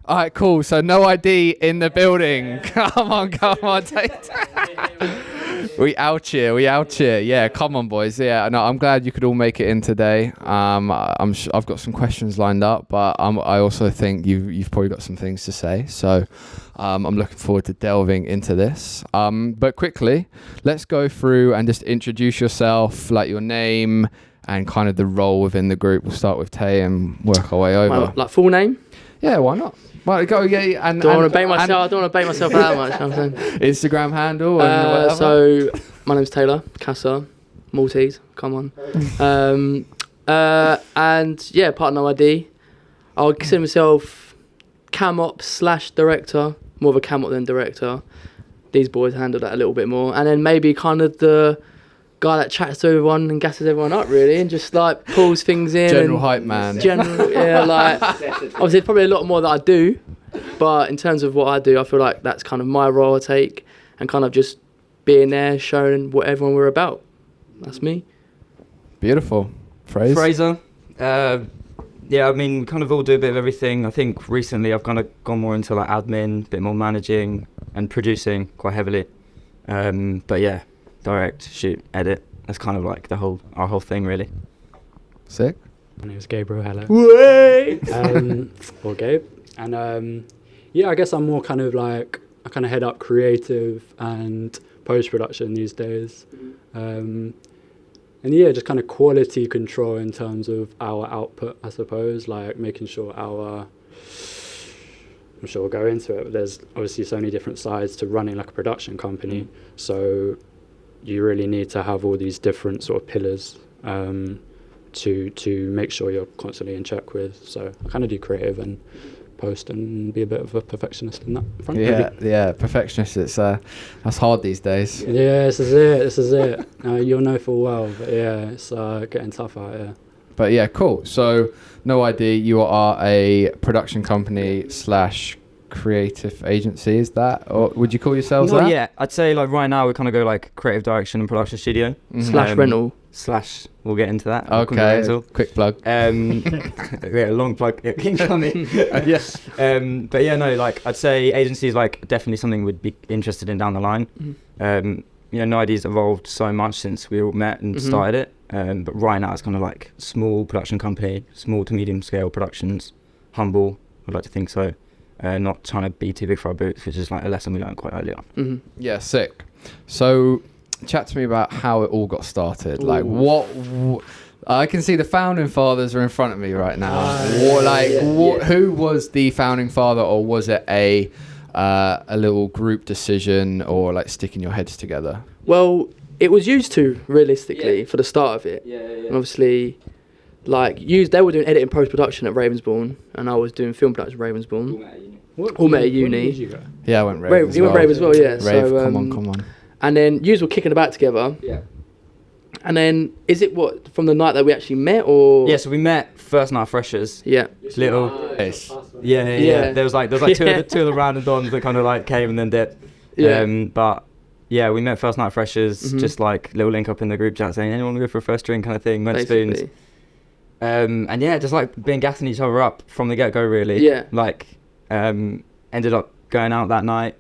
All right, cool. So no ID in the building. Come on. We out here. Yeah, come on, boys. Yeah, no, I'm glad you could all make it in today. I've got some questions lined up, but I also think you've probably got some things to say. So I'm looking forward to delving into this. But quickly, let's go through and just introduce yourself, like your name and kind of the role within the group. We'll start with Tay and work our way over. Like full name? Yeah, why not? Well, go, yeah. And, don't want to bait myself. I don't want to bait myself that much. I'm saying. Instagram handle and whatever. So my name's Taylor Casa, Maltese. Come on. And yeah, part of No ID. I'll consider myself cam ops / director. More of a cam op than director. These boys handle that a little bit more, and then maybe kind of the guy that chats to everyone and gasses everyone up, really, and just like pulls things in. General hype man. Yeah, like obviously there's probably a lot more that I do, but in terms of what I do, I feel like that's kind of my role I take, and kind of just being there, showing what everyone we're about. That's me. Beautiful. Fraser. Yeah, I mean, we kind of all do a bit of everything. I think recently I've kind of gone more into like admin, a bit more managing and producing quite heavily. But yeah, direct, shoot, edit. That's kind of like our whole thing, really. Sick. My name is Gabriel. Hello. Way! Or Gabe. And yeah, I guess I'm more kind of like, I kind of head up creative and post-production these days. And yeah, just kind of quality control in terms of our output, I suppose, like making sure I'm sure we'll go into it, but there's obviously so many different sides to running like a production company. So you really need to have all these different sort of pillars to make sure you're constantly in check with. So I kind of do creative and post and be a bit of a perfectionist in that front. Yeah, perfectionist. It's that's hard these days. Yeah, this is it. You'll know full well, but yeah, it's getting tough out here. But yeah, cool. So No ID, you are a production company / creative agency, is that? Or would you call yourselves that? Yeah, I'd say like right now we kind of go like creative direction and production studio. / rental. / we'll get into that. Okay, quick plug. Yeah, long plug. It can come in. Yes. But yeah, no, like I'd say agency is like definitely something we'd be interested in down the line. You know, No ID's evolved so much since we all met and started it. But right now it's kind of like small production company, small to medium scale productions, humble, I'd like to think so. Not trying to be too big for our boots, which is like a lesson we learned quite early on. Yeah, sick. So chat to me about how it all got started. Ooh. Like what I can see the founding fathers are in front of me right now. Who was the founding father, or was it a little group decision, or like sticking your heads together? Well, it was used to realistically for the start of it. And obviously, they were doing editing post-production at Ravensbourne, and I was doing film production at Ravensbourne. All met at uni. Yeah, I went Rave. You went Rave as well, yeah. Rave, so, come on. And then yous were kicking about together. Yeah. And then, is it from the night that we actually met, or? Yeah, so we met first night freshers. Yeah. Little. Nice. Yeah. There was like two of the random dons that kind of like came and then dipped. Yeah. But yeah, we met first night freshers, just like little link up in the group chat saying, anyone want to go for a first drink kind of thing, went spoons. And yeah, just like being gassing each other up from the get-go, really. Yeah. Like, ended up going out that night,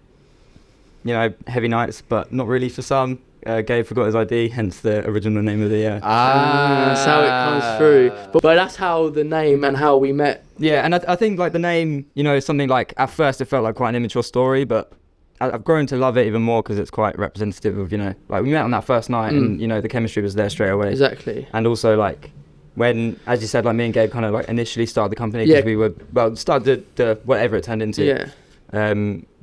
you know, heavy nights, but not really for some. Gabe forgot his ID, hence the original name of the year. That's how it comes through. But that's how the name and how we met. Yeah, and I think like the name, you know, is something like, at first it felt like quite an immature story, but I've grown to love it even more because it's quite representative of, you know, like we met on that first night and, you know, the chemistry was there straight away. Exactly. And also like, when, as you said, like me and Gabe kind of like initially started the company because we were, started the whatever it turned into. Yeah.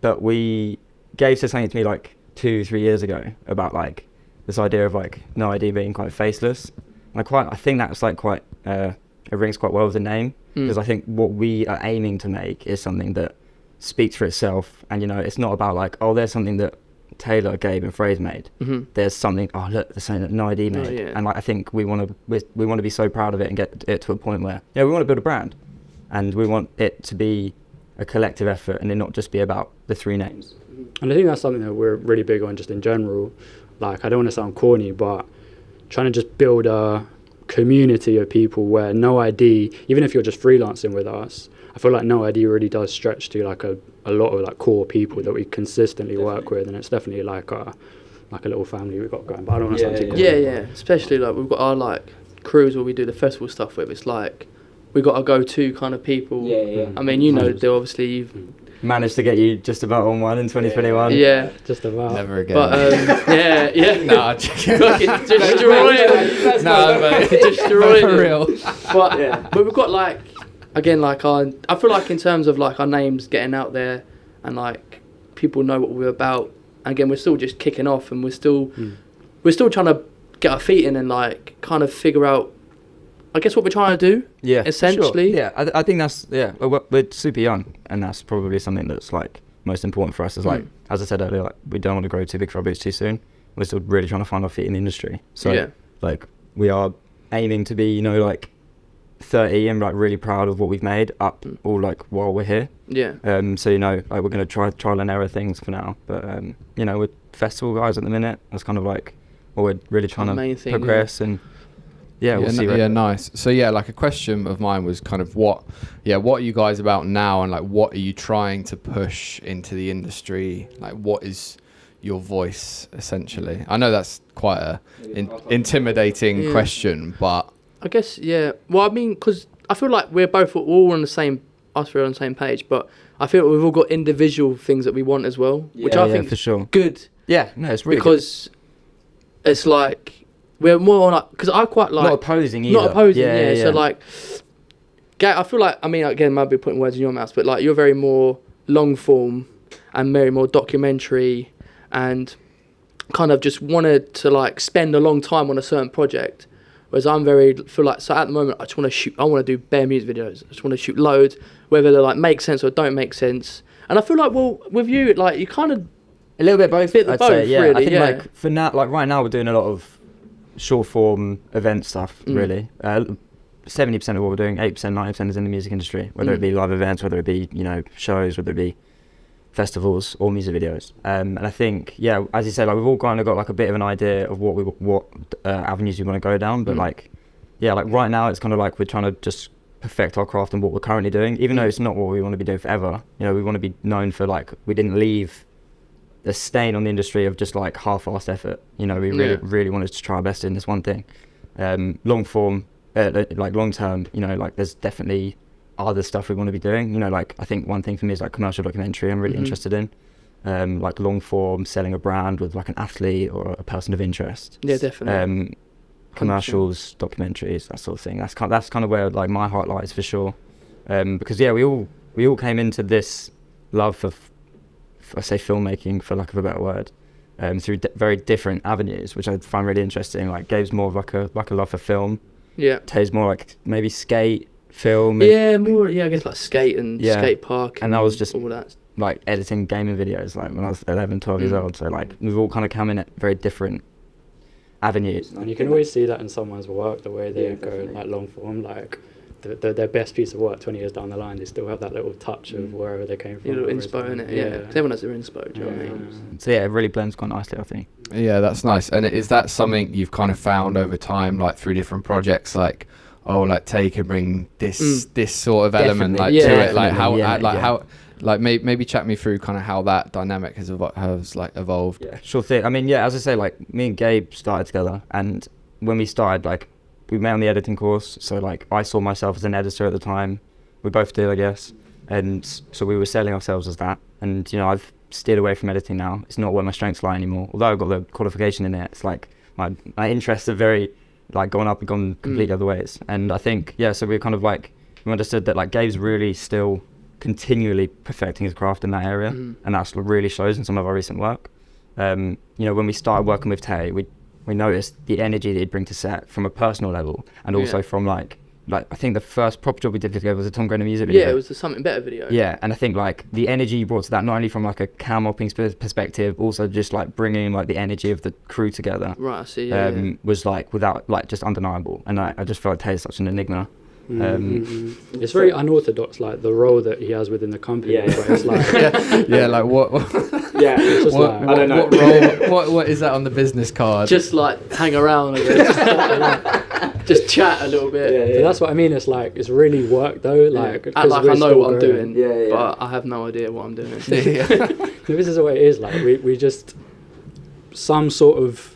But Gabe said something to me like 2-3 years ago about like this idea of like No ID being quite faceless. And I think that's like quite, it rings quite well with the name, because I think what we are aiming to make is something that speaks for itself. And, you know, it's not about like, oh, there's something that Taylor, Gabe and Fraser made. There's something, oh look, there's something that No ID made. And like I think we want to be so proud of it and get it to a point where we want to build a brand, and we want it to be a collective effort and it not just be about the three names. And I think that's something that we're really big on just in general. Like, I don't want to sound corny, but trying to just build a community of people where No ID, even if you're just freelancing with us, I feel like No ID really does stretch to like a lot of like core people that we consistently work with, and it's definitely like a little family we've got going. But I don't want to sound too yeah. Especially like we've got our like crews where we do the festival stuff with. It's like we got our go-to kind of people. I mean, you know, they obviously you've managed to get you just about on one in 2021. Yeah, just about. Never again. but yeah. Nah, Fucking destroyed it. no, but Destroyed for it. real. But we've got like, again, like I feel like in terms of like our names getting out there and like people know what we're about. Again, we're still just kicking off, and we're still trying to get our feet in and like kind of figure out, I guess, what we're trying to do. Yeah, essentially. Sure. Yeah, I think that's we're super young, and that's probably something that's like most important for us. Is like, as I said earlier, like we don't want to grow too big for our boots too soon. We're still really trying to find our feet in the industry. So like we are aiming to be, you know, like 30 and like really proud of what we've made up all like while we're here. So you know, like we're gonna try trial and error things for now, but you know, we're festival guys at the minute. That's kind of like what we're really trying to progress and we'll see. Nice. So yeah, like a question of mine was kind of what are you guys about now, and like what are you trying to push into the industry? Like what is your voice essentially? I know that's quite a intimidating question, but I guess, well, I mean, because I feel like we're all on the same, us three are on the same page, but I feel like we've all got individual things that we want as well, which I think for sure good. Yeah, no, it's really because it's like we're more on like, because I quite like not opposing either. So like, I feel like, I mean, again, might be putting words in your mouth, but like you're very more long form and very more documentary, and kind of just wanted to like spend a long time on a certain project. Whereas I'm feel like, so at the moment, I just want to shoot, I want to do bare music videos. I just want to shoot loads, whether they like make sense or don't make sense. And I feel like, well, with you, like you kind of a little bit both. I'd say, yeah. Really, I think like for now, like right now, we're doing a lot of short form event stuff. Really, 70% of what we're doing, 8%, 90% is in the music industry. Whether it be live events, whether it be, you know, shows, whether it be festivals or music videos. And I think, as you said, like we've all kind of got like a bit of an idea of what avenues we want to go down, but like right now it's kind of like we're trying to just perfect our craft and what we're currently doing, even though it's not what we want to be doing forever. You know, we want to be known for like we didn't leave the stain on the industry of just like half-assed effort. You know, we really wanted to try our best in this one thing. Long form, like long term, you know, like there's definitely other stuff we want to be doing. You know, like I think one thing for me is like commercial documentary I'm really interested in, like long form, selling a brand with like an athlete or a person of interest. Yeah, definitely. Commercials, documentaries, that sort of thing. That's kind of where like my heart lies for sure. Because we all came into this love for I say filmmaking for lack of a better word, through very different avenues, which I find really interesting. Like Gabe's more of like a love for film. Yeah. Tay's more like maybe skate, film. I guess like skate and skate park. And I was just all that. Like editing gaming videos like when I was 11, 12 years old. So like we've all kind of come in at very different avenues. And you can always see that in someone's work, the way they go like long form, like their best piece of work 20 years down the line, they still have that little touch of wherever they came from. A little inspo in it, because everyone has their inspo, do you know what I mean? So it really blends quite nicely, I think. Yeah, that's nice. And is that something you've kind of found over time, like through different projects, like like Tay can bring this sort of element like to it, like how maybe chat me through kind of how that dynamic has evolved. Yeah, sure thing. I mean, as I say, like me and Gabe started together, and when we started, like we met on the editing course, so like I saw myself as an editor at the time. We both did, I guess, and so we were selling ourselves as that. And you know, I've steered away from editing now. It's not where my strengths lie anymore. Although I've got the qualification in it, it's like my interests are very like gone completely other ways. And I think so we kind of like we understood that like Gabe's really still continually perfecting his craft in that area, and that's really shows in some of our recent work. You know, when we started working with Tay, we noticed the energy that he'd bring to set from a personal level, and also from like I think the first proper job we did together was a Tom Grenner music video. Yeah, it was the Something Better video. Yeah, and I think like the energy you brought to that, not only from like a cam opping perspective, also just like bringing like the energy of the crew together. Right, I see. Was like without like just undeniable, and I just felt like Tay is such an enigma. It's very unorthodox, like the role that he has within the company. But it's like like what? It's just what, like, I don't know. What role? What is that on the business card? Just like hang around. I guess. just chat a little bit. But that's what I mean. It's like it's really work though. Like, Act like I know what I'm doing, Yeah. but I have no idea what I'm doing. This is the way it is. Like we just some sort of.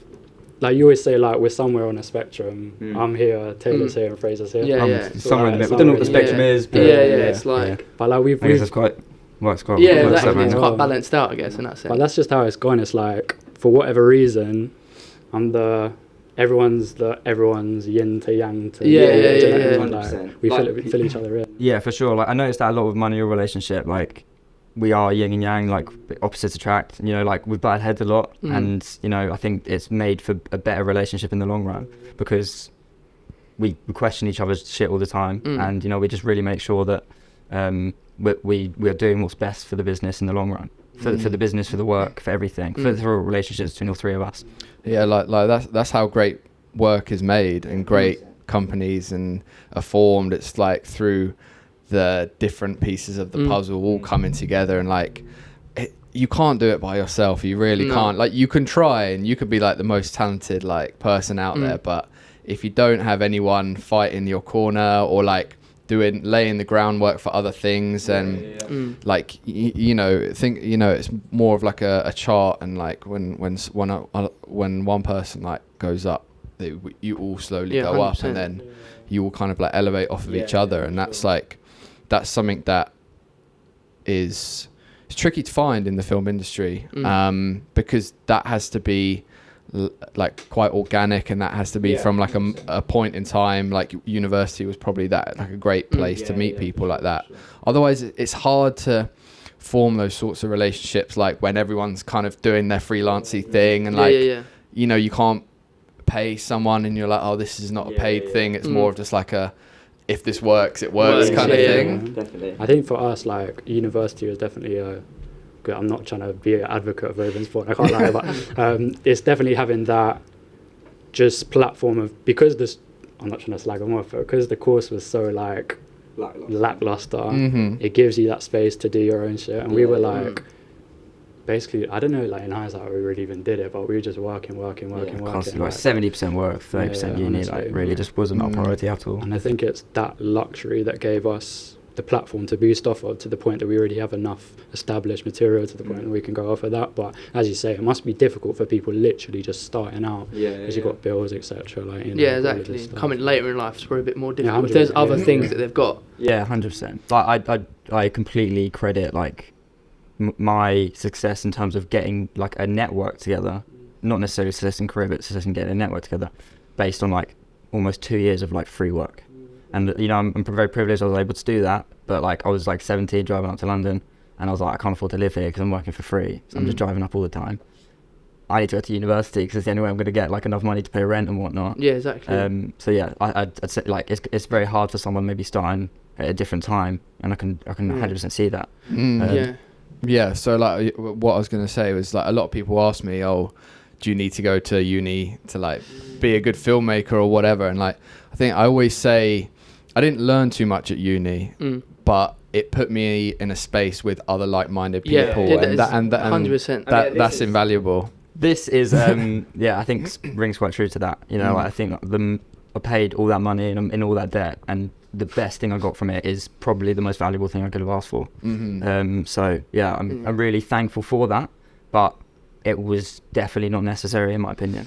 Like you always say, like we're somewhere on a spectrum. I'm here, Taylor's here, and Fraser's here. Yeah, Somewhere in the middle. somewhere We don't know what the in spectrum is, but it's like, But like we've it's quite works quite. yeah, works exactly. out, It's man. quite balanced out, I guess, in that sense. but that's just how it's gone. It's like for whatever reason, everyone's yin to yang to Yeah. Like, 100%. we Like, fill each other in. Yeah, for sure. Like I noticed that a lot with money or relationship. Like we are yin and yang, like opposites attract. You know, like we butt heads a lot, and you know, I think it's made for a better relationship in the long run because we question each other's shit all the time, and you know, we just really make sure that we're doing what's best for the business in the long run, for the business, for the work, for everything, for relationships between all three of us. Yeah, like that's how great work is made and great companies and are formed. It's like through the different pieces of the puzzle all coming together, and like you can't do it by yourself. You really can't. Like you can try and you could be like the most talented like person out there, but if you don't have anyone fighting your corner or like laying the groundwork for other things, and like you know, think, you know, it's more of like a chart, and like when one person like goes up, you all slowly go 100%. up, and then you all kind of like elevate off of each other, and that's like that's something that is it's tricky to find in the film industry, because that has to be like quite organic, and that has to be from like a point in time. Like university was probably that like a great place to meet people like that. Sure. Otherwise it's hard to form those sorts of relationships, like when everyone's kind of doing their freelancey thing, and like you know, you can't pay someone and you're like, oh, this is not a paid thing. It's more of just like a, if this works, it works kind of thing. Definitely. I think for us, like university was definitely I'm not trying to be an advocate of Ravens sport, I can't lie, but it's definitely having that just platform of, because this, I'm not trying to slag them off, but because the course was so like lackluster, it gives you that space to do your own shit, and we were like, basically, I don't know, like in hindsight, we really even did it, but we were just working. Constantly, like 70% work, 30% uni, honestly, like really just wasn't our priority at all. And I think it's that luxury that gave us the platform to boost off of, to the point that we already have enough established material to the point that we can go off of that. But as you say, it must be difficult for people literally just starting out, because you've got bills, etc. Like, you know, exactly. Coming later in life is probably a bit more difficult. 100%, if there's other things that they've got. 100%. Like I completely credit like my success in terms of getting like a network together, not necessarily success in career, but success in getting a network together, based on like almost 2 years of like free work. And you know, I'm very privileged I was able to do that, but like I was like 17 driving up to London, and I was like, I can't afford to live here because I'm working for free, so I'm just driving up all the time. I need to go to university because it's the only way I'm going to get like enough money to pay rent and whatnot. Yeah, exactly. So yeah, I'd say like it's very hard for someone maybe starting at a different time, and I can 100% see that. Yeah, so like what I was going to say was like a lot of people ask me, oh, do you need to go to uni to like be a good filmmaker or whatever? And like I think I always say I didn't learn too much at uni, but it put me in a space with other like-minded people, and 100%. That's invaluable. This is I think rings quite true to that. You know, like, I think I paid all that money and I'm in all that debt, and the best thing I got from it is probably the most valuable thing I could have asked for. So yeah, I'm really thankful for that, but it was definitely not necessary in my opinion.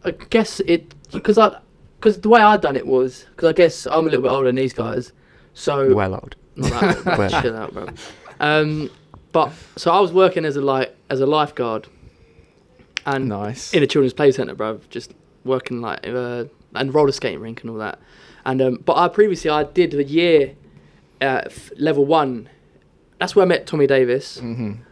I guess it, because the way I done it was, because I guess I'm a little bit older than these guys, so well old. Not that, chill out, bro. But so I was working as a lifeguard, and nice in a children's play centre, bro, just working like and roller skating rink and all that. And but I did a year level 1. That's where I met Tommy Davis.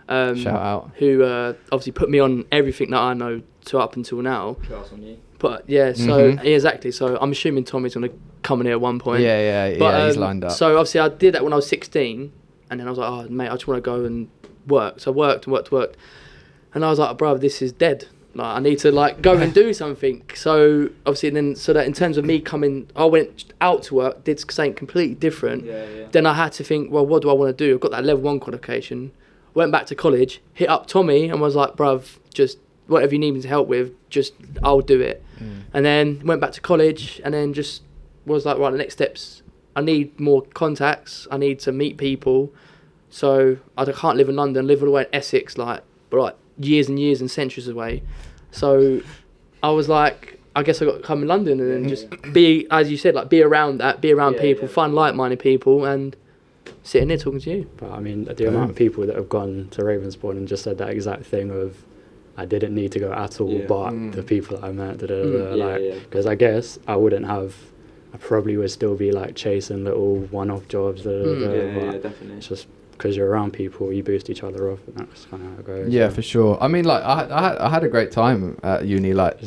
Shout out. Who obviously put me on everything that I know to up until now. Class on you. But yeah, so exactly. So I'm assuming Tommy's gonna come in here at one point. Yeah, he's lined up. So obviously I did that when I was 16, and then I was like, oh mate, I just want to go and work. So I worked, and I was like, bro, this is dead. Like I need to like go and do something. So obviously so that in terms of me coming, I went out to work, did something completely different. Then I had to think, well, what do I want to do? I've got that level 1 qualification. Went back to college, hit up Tommy, and was like, bruv, just whatever you need me to help with, just I'll do it. And then went back to college, and then just was like, right, the next steps, I need more contacts, I need to meet people. So I can't live in London, live all the way in Essex, like years and years and centuries away. So I was like, I guess I got to come in London and then just be, as you said, like be around people, find like-minded people, and sitting there talking to you. But I mean, the amount of people that have gone to Ravensbourne and just said that exact thing of, I didn't need to go at all, but the people that I met, because I guess I probably would still be like chasing little one-off jobs, but definitely. it's just because you're around people, you boost each other up, and that's kind of how it goes. Yeah, for sure. I mean, like I had a great time at uni. Don't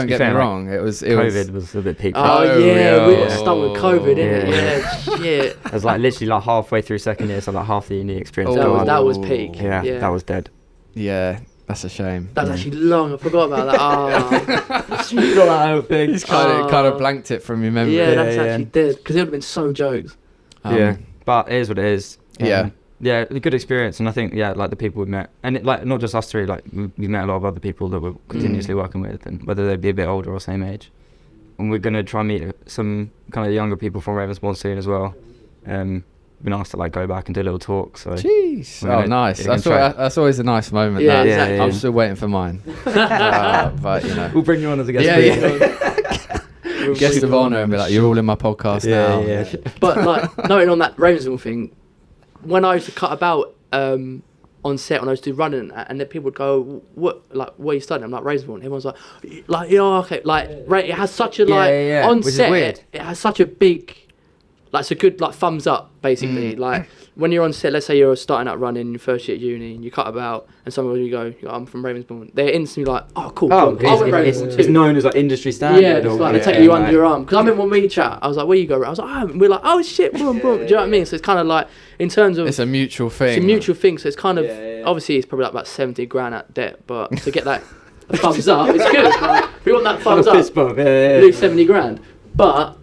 get me wrong. It was COVID was a bit peak. We were stuck with COVID, innit? Yeah, shit. It was like literally like halfway through second year, so like half the uni experience. That was peak. Yeah, that was dead. Yeah, that's a shame. That's actually long. I forgot about that. He's kind of blanked it from your memory. Yeah, that's actually dead, because it would have been so jokes. But it is what it is. Yeah, a good experience, and I think like the people we met, and like not just us three, like we met a lot of other people that we're continuously working with, and whether they be a bit older or same age. And we're gonna try and meet some kind of younger people from Ravensbourne soon as well. Been asked to like go back and do a little talk. So jeez, nice. That's always a nice moment. Yeah, exactly. I'm still waiting for mine. But you know, we'll bring you on as a guest. Guest of honour, and be like, you're all in my podcast now. Yeah. But like, noting on that Ravensbourne thing, when I used to cut about on set when I used to do running, and then people would go, what are you studying? I'm like, Ravensbourne. Everyone's like, okay, like, it has such a on which set, is weird. it has such a big, like, it's a good like thumbs up basically. Like when you're on set, let's say you're starting out running your first year at uni, and you cut about, and someone you go, I'm from Ravensbourne. They're instantly like, oh cool. It's known as like industry standard. Yeah, it's like they take you under your arm. Because I remember when we chat, I was like, where you go? I was like, we're like, oh shit, boom, boom. Do you know what I mean? So it's kind of like, in terms of, it's a mutual thing. It's a mutual thing. So it's kind of, obviously it's probably like about 70 grand at debt, but to get that thumbs up, it's good. Like, if you want that thumbs up, lose 70 grand. But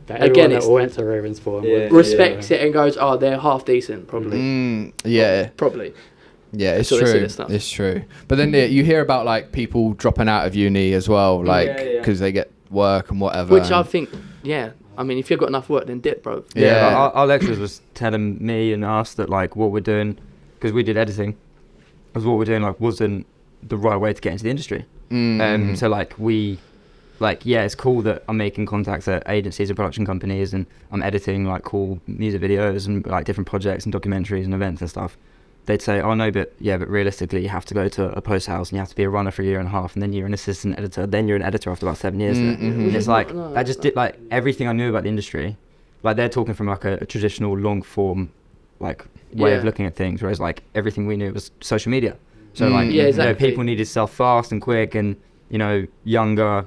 again, that went to Ravensbourne respects it and goes, they're half decent, probably. Probably. Yeah, it's true. It's true. But then you hear about like people dropping out of uni as well, like because they get work and whatever. Which I think, I mean, if you've got enough work, then dip, bro. Yeah, our lecturers was telling me and us that like what we're doing, because we did editing, was what we're doing like wasn't the right way to get into the industry. So like it's cool that I'm making contacts at agencies and production companies, and I'm editing like cool music videos and like different projects and documentaries and events and stuff. They'd say, oh no, but realistically you have to go to a post house and you have to be a runner for a year and a half, and then you're an assistant editor, then you're an editor after about 7 years. And it's like, I just did like everything I knew about the industry. Like they're talking from like a traditional long form like way of looking at things, whereas like everything we knew was social media. So people needed stuff fast and quick, and younger,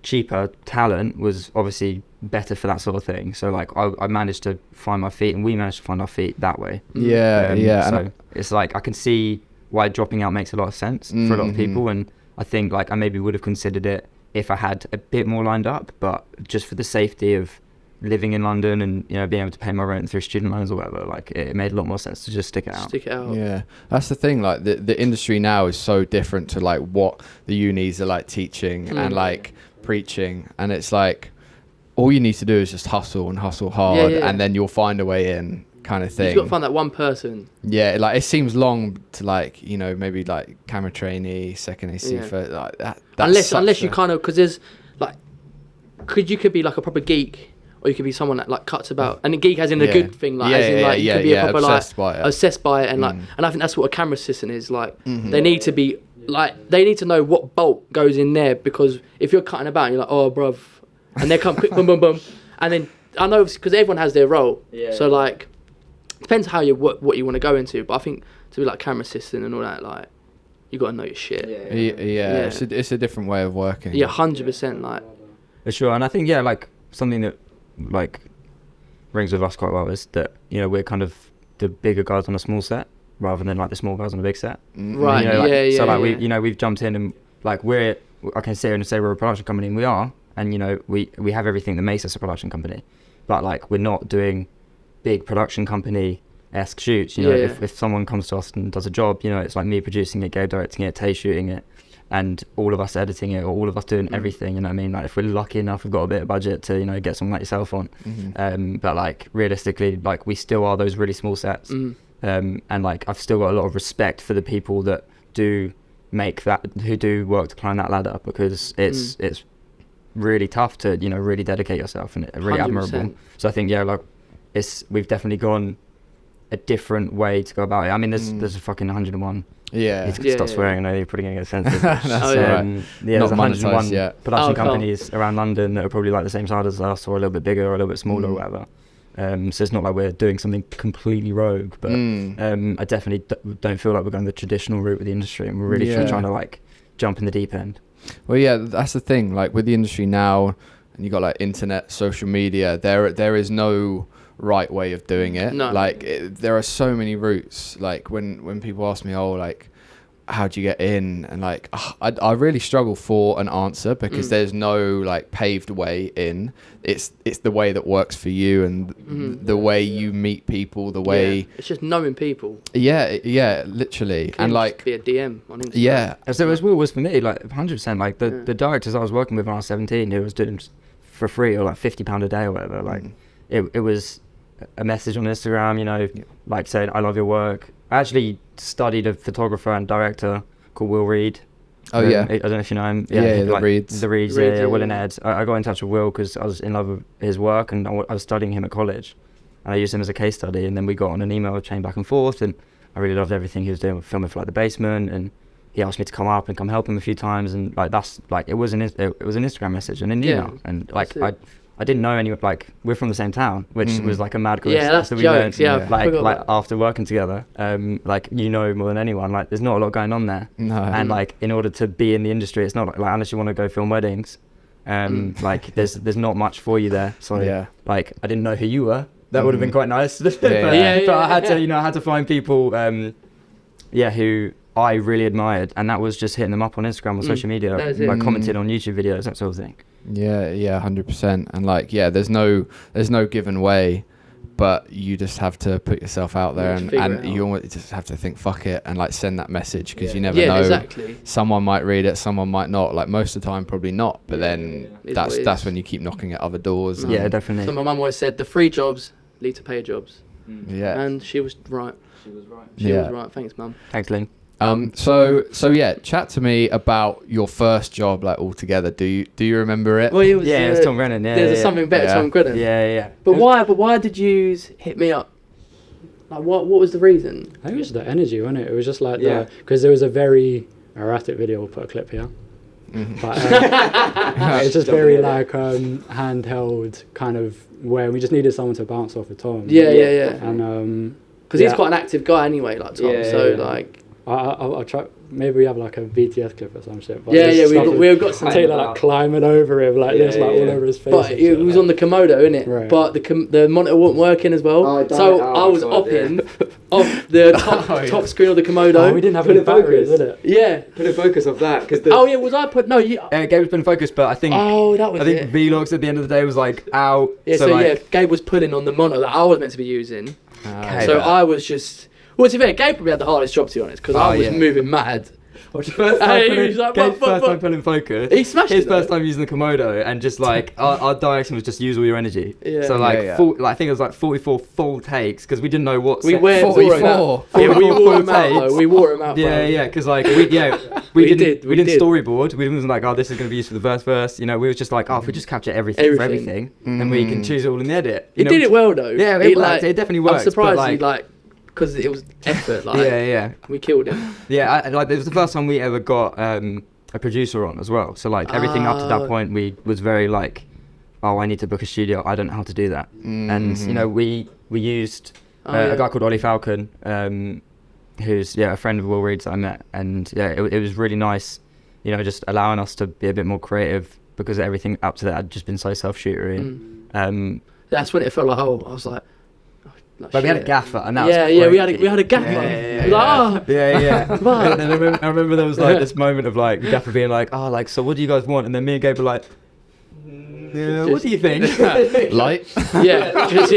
cheaper talent was obviously better for that sort of thing. So like I managed to find my feet, and we managed to find our feet that way. So it's like I can see why dropping out makes a lot of sense for a lot of people, and I think like I maybe would have considered it if I had a bit more lined up, but just for the safety of living in London and being able to pay my rent through student loans or whatever, like it made a lot more sense to just stick it out. Yeah, that's the thing, like the industry now is so different to like what the unis are like teaching and like preaching, and it's like all you need to do is just hustle and hustle hard, and then you'll find a way in, kind of thing. You've got to find that one person. Yeah, like it seems long to like maybe like camera trainee, second AC for like that. Unless you kind of, because there's like, you could be like a proper geek, or you could be someone that like cuts about, and a geek as in a good thing, like you could be a proper obsessed by it, and like, and I think that's what a camera assistant is like. They need to be like, they need to know what bolt goes in there, because if you're cutting about and you're like, oh bruv, and they come quick, boom boom boom, and then I know because everyone has their role, so like depends how what you want to go into, but I think to be like camera assistant and all that, like you got to know your shit. It's a different way of working. 100%, like for sure. And I think like something that like rings with us quite well is that we're kind of the bigger guys on a small set rather than like the small guys on a big set, right? So like we've jumped in, and like I can sit here and say we're a production company, and we are, and we have everything that makes us a production company, but like we're not doing big production company esque shoots. You know, Yeah. if someone comes to us and does a job, you know, it's like me producing it, Gabe directing it, Tay shooting it, and all of us editing it, or all of us doing everything. You know what I mean? Like if we're lucky enough, we've got a bit of budget to, you know, get someone like yourself on. But like realistically, like we still are those really small sets. And like I've still got a lot of respect for the people that do make that, who do work to climb that ladder, because it's really tough to, you know, really dedicate yourself, and really 100%. admirable. So I think, yeah, like we've definitely gone a different way to go about it. I mean, there's a fucking 101. Yeah. You can stop swearing. I know you're probably going to get censored. That's Oh, yeah. alright. Yeah, Not there's 101 monetised yet. production Oh, cool. companies around London that are probably like the same size as us, or a little bit bigger, or a little bit smaller, or whatever. So it's not like we're doing something completely rogue, but I definitely don't feel like we're going the traditional route with the industry, and we're really trying to like jump in the deep end. Well, yeah, that's the thing. Like with the industry now, and you got like internet, social media. There is no right way of doing it. No. Like there are so many routes. Like when people ask me, oh, like how do you get in, and like I really struggle for an answer, because there's no like paved way in. It's the way that works for you, and the way you meet people, the way it's just knowing people. yeah literally. Can And just like be a DM on Instagram. yeah, So as well was for me, like 100%. Like the directors I was working with when I was 17, who was doing for free or like £50 a day or whatever. Like it was a message on Instagram, you know, like saying I love your work. I actually studied a photographer and director called Will Reed. oh yeah, I don't know if you know him. Yeah, like, the Reeds. The Reeds, Reeds, yeah, Will yeah. and Ed. I got in touch with Will because I was in love with his work, and I was studying him at college, and I used him as a case study. And then we got on an email chain back and forth, and I really loved everything he was doing with filming for like the basement, and he asked me to come up and come help him a few times, and like that's like it was an Instagram message and an email, and like I didn't know anyone. Like we're from the same town, which was like a mad coincidence. Yeah, that's that we jokes. learned, Yeah, I forgot like that. after working together, like you know more than anyone. Like there's not a lot going on there, no, and like in order to be in the industry, it's not like unless you want to go film weddings, like there's not much for you there. So yeah. like I didn't know who you were. That would have been quite nice. but Yeah, yeah. but I had to, you know, I had to find people, who I really admired, and that was just hitting them up on Instagram or social media, that is it. like commenting on YouTube videos, that sort of thing. Yeah, 100%. And like, yeah, there's no given way, but you just have to put yourself out there, Just figure and it you out. almost just have to think, fuck it, and like send that message, because you never Yeah, know. exactly. Someone might read it, someone might not. Like most of the time, probably not. But then It's what it that's is. when you keep knocking at other doors. Yeah, and- definitely. So my mum always said the free jobs lead to paid jobs, yeah, and she was right. She Yeah. was right. Thanks, mum. Thanks, Lynn. So yeah, chat to me about your first job, like altogether. Do you remember it? Well, it was, Yeah, it was Tom Brennan. Yeah, there's yeah, something better, Yeah. Tom Brennan. yeah. But why did you hit me up? Like, what was the reason? I think it was the energy, wasn't it? It was just like Yeah. because there was a very erratic video. We'll put a clip here. But it's just very like handheld kind of where we just needed someone to bounce off with Tom. Yeah. And Because he's quite an active guy anyway, like Tom. Yeah, so yeah. like, I'll try. Maybe we have like a BTS clip or some shit. But yeah, just stuff with we've got some. Taylor like climbing over him like this, like all over his face. But and it shit, was like. on the Komodo, innit? Right. But the monitor wasn't working as well. Oh, damn so it. Oh, I was God, opping off the top screen of the Komodo. Oh, we didn't have Put any it focus. batteries, did it? Yeah. Put a focus off that, because Oh yeah, was I put no? You, Gabe's been focused, but I think that was I think it. Vlogs at the end of the day was like out. Yeah, so so like, yeah, Gabe was putting on the monitor that I was meant to be using. Okay. So Yeah. I was just. Well, to be fair, Gabe probably had the hardest job, to be honest, because I was yeah. moving mad. First Hey, time he was like, Gabe's "What?" first time pulling focus. He smashed His it, though. first time using the Komodo, and just like our direction was just use all your energy. Yeah. So like, Yeah. Like I think it was like 44 full takes, because we didn't know what. We set- were 44. Yeah, we 44 wore him out. takes. Though. We wore him out. Yeah, bro. yeah, because like we We didn't did. storyboard. We wasn't like, oh, this is going to be used for the verse. You know, we was just like, oh, if we just capture everything. for Everything. everything, then we can choose it all in the edit. He You know, did it well though. Yeah, He, it worked. It definitely I'm worked, surprised but, he like because it was effort. Like yeah. we killed him. Yeah, like it was the first time we ever got a producer on as well. So like everything up to Oh. that point, we was very like, oh, I need to book a studio. I don't know how to do that. And you know, we used a guy called Ollie Falcon, who's a friend of Will Reed's that I met, and it was really nice, you know, just allowing us to be a bit more creative, because everything up to that had just been so self-shootery. That's when it felt like I was like. But we had a shit. gaffer, and that Yeah, was yeah, crazy. we had a gaffer. Yeah, Like, "Ah." Yeah. But- And then I remember there was like this moment of like the gaffer being like, oh, like, so what do you guys want? And then me and Gabe were like, Yeah, what do you think? Light. Yeah, just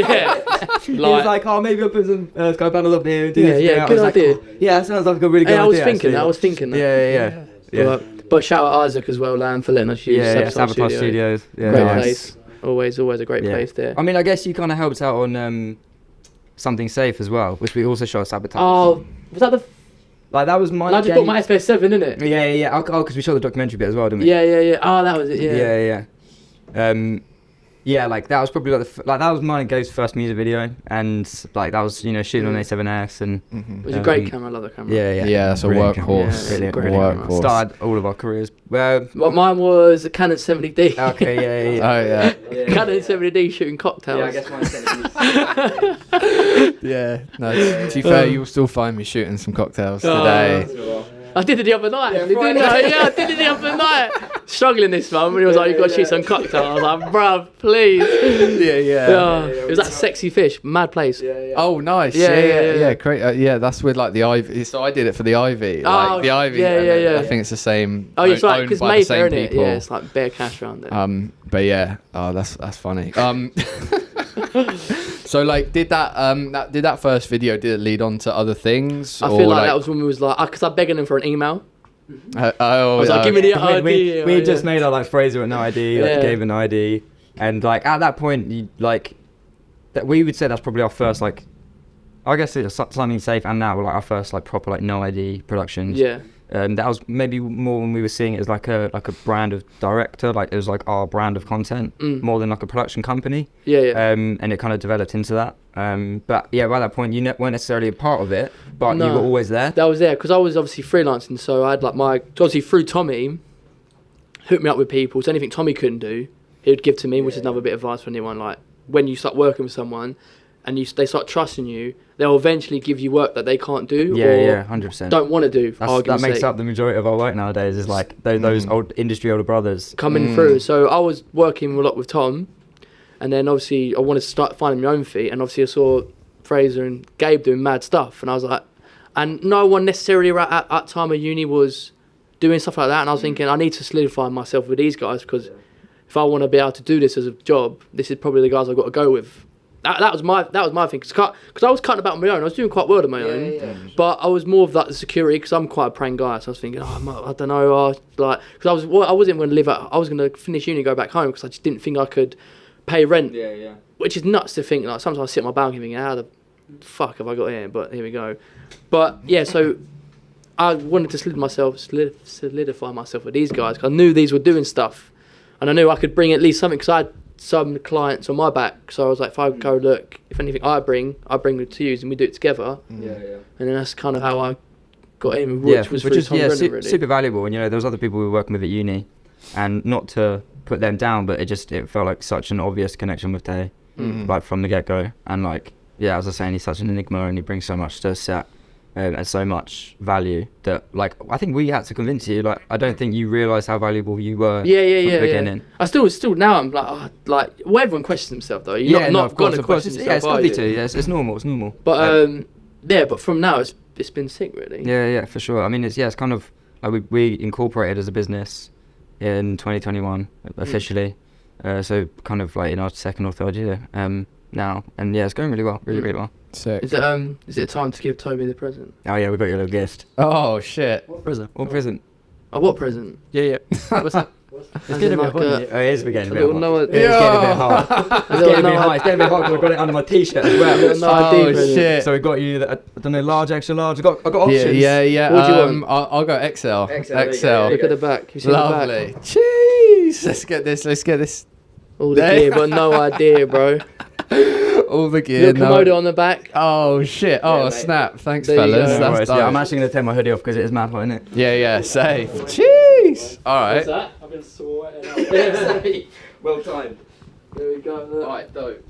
He was like, oh, maybe I'll put some sky panels up here and do this. yeah, I good was like, idea. oh, yeah, that sounds like a really good Hey, idea. I was thinking actually. that. I was thinking that. Yeah. But shout out Isaac as well, for letting us use Sabotage Studios. Yeah, Great Nice. place. Always a great place there. I mean, I guess you kind of helped out on Something Safe as well, which we also shot Sabotage. Oh, was that the? Like that was my. I just got my SPS7, innit? Yeah. Oh, because we shot the documentary bit as well, didn't we? Yeah. Oh, that was it. Yeah. Yeah, like that was probably like that was mine and Gabe's first music video, and like that was shooting on A7S and. It was a great camera. I love that camera. Yeah. That's a Brilliant workhorse. camera. Yeah, great Workhorse. Started all of our careers. Well, Well, mine was a Canon 70D. okay, yeah. Oh yeah. Canon 70D shooting cocktails. Yeah, I guess mine's Yeah. No. To be fair, you'll still find me shooting some cocktails today. I did it the other night. Yeah, actually, didn't I? Friday. Yeah, I did it the other night. Struggling this one when he was like, "You got to shoot some cocktails." I was like, "Bruv, please." Yeah. It was that Sexy Fish, mad place. Oh, nice. Yeah. Yeah. Great. Yeah, that's with like the Ivy. So I did it for the Ivy. Oh, Like the Ivy. yeah, and then yeah. I think it's the same. Oh, it's right, owned because by the Mayfair, same isn't it? people. Yeah, it's like bare cash around there. But yeah. Oh, that's funny. So like, did that first video did it lead on to other things? I feel like that was when we was like, because I begging him for an email. I was like, give me the ID. We just made our like Fraser with no ID, like Yeah. gave an ID, and like at that point, that we would say that's probably our first like, I guess it's Something Safe, and now like our first like proper like no ID productions. Yeah. That was maybe more when we were seeing it as like a brand of director, like it was like our brand of content more than like a production company. Yeah. And it kind of developed into that. But yeah, by that point you weren't necessarily a part of it, but you were always there. That was there because I was obviously freelancing, so I had like obviously through Tommy, hooked me up with people. So anything Tommy couldn't do, he would give to me, which is another bit of advice for anyone. Like when you start working with someone, and they start trusting you, they'll eventually give you work that they can't do or 100%. don't want to do. That makes up the majority of our work nowadays. Is like those old industry older brothers coming through. So I was working a lot with Tom, and then obviously I wanted to start finding my own feet, and obviously I saw Fraser and Gabe doing mad stuff, and I was like, and no one necessarily at that time of uni was doing stuff like that, and I was thinking I need to solidify myself with these guys because if I want to be able to do this as a job, this is probably the guys I've got to go with. That was my thing because I was cutting about on my own. I was doing quite well on my own, but I was more of like the security because I'm quite a praying guy. So I was thinking, I don't know, like because I wasn't going to live out. I was going to finish uni and go back home because I just didn't think I could pay rent. Which is nuts to think. Like sometimes I sit on my balcony thinking, how the fuck have I got here? But here we go. But yeah, so I wanted to solidify myself with these guys because I knew these were doing stuff, and I knew I could bring at least something because I had some clients on my back. So I was like, if I go look, if anything I bring it to you and we do it together. And then that's kind of how I got in, which was really. Super valuable. And there was other people we were working with at uni, and not to put them down, but it felt like such an obvious connection with Tay, like from the get go. And like as I was saying, he's such an enigma and he brings so much to the set. And so much value that like I think we had to convince you. Like I don't think you realised how valuable you were. From the beginning. I still now I'm like well, everyone questions themselves though. You're not going to question yourself. It's lovely to. Yeah, it's normal. It's normal. But but from now it's been sick really. Yeah, for sure. I mean it's kind of like we incorporated as a business in 2021 officially. So kind of like in our second or third year now, and it's going really well, really well. Sick. Is it time to give Toby the present? Oh yeah, we got your little gift. Oh shit. What present? What present? Oh, what present? Yeah. What's that? It's getting a bit hot. It is getting a bit hot. Noah, It's getting a bit hot. It's getting a bit hot. It's getting a bit hot because I've got it under my t-shirt as well. Oh shit. So we got you, I don't know, large, extra large. I got options. Yeah. What do you want? I'll go XL. XL. Look at the back. You see Lovely. the back? Jeez. Let's get this. All the gear, but no idea, bro. All the gear. Little Komodo on the back. Oh shit. Oh mate. snap. Thanks, There you fellas. go. That's dope. I'm actually going to take my hoodie off because it is mad hot, isn't it? Yeah. Safe. Jeez. All right. What's that? I've been sweating. Well timed. There we go. Look. Alright, dope.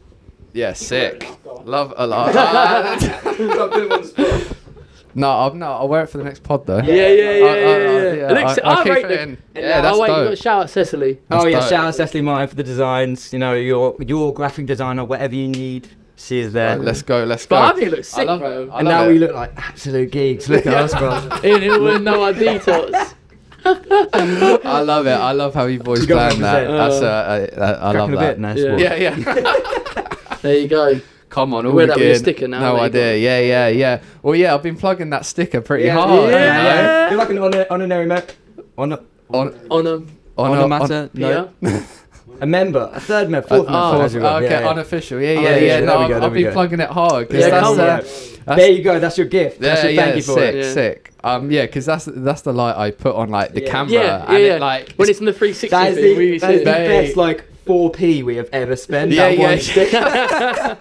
Yeah, sick. Love a lot. No, I'll wear it for the next pod though. Yeah. It looks, I'll keep rate it the- in. Yeah, that's you got dope. to shout out Cecily. Oh yeah, dope. shout out Cecily Martin for the designs. Your graphic designer, whatever you need, she is there. Right, let's go. But I think it looks sick, love bro. it. I And love now it. we look like absolute geeks. Look at us, bro. Even with no ID tots. I love it. I love how you boys You got plan that. 100%. That's I love Cracking a bit, that. nice Yeah. one. Yeah. There you go. Come on, all Wear that with your again. sticker now, No there you idea. go. Yeah. Well, yeah, I've been plugging that sticker pretty Yeah, hard. yeah. You're like an honorary member. On On a matter. No. A member. A third member. Fourth member. as you will. okay, Yeah. unofficial. Yeah. There No, we go, I've been plugging it hard. 'Cause Yeah, that's, come on. that's- There you go. That's your gift. That's your thank you for sick, it. Yeah. sick. Because that's the light I put on like the Yeah. camera. Yeah, and yeah. It, like When it's in the 360 That is thing, we the, that is the Mate. best like 4p we have ever spent. Yeah, that yeah. one stick. yeah,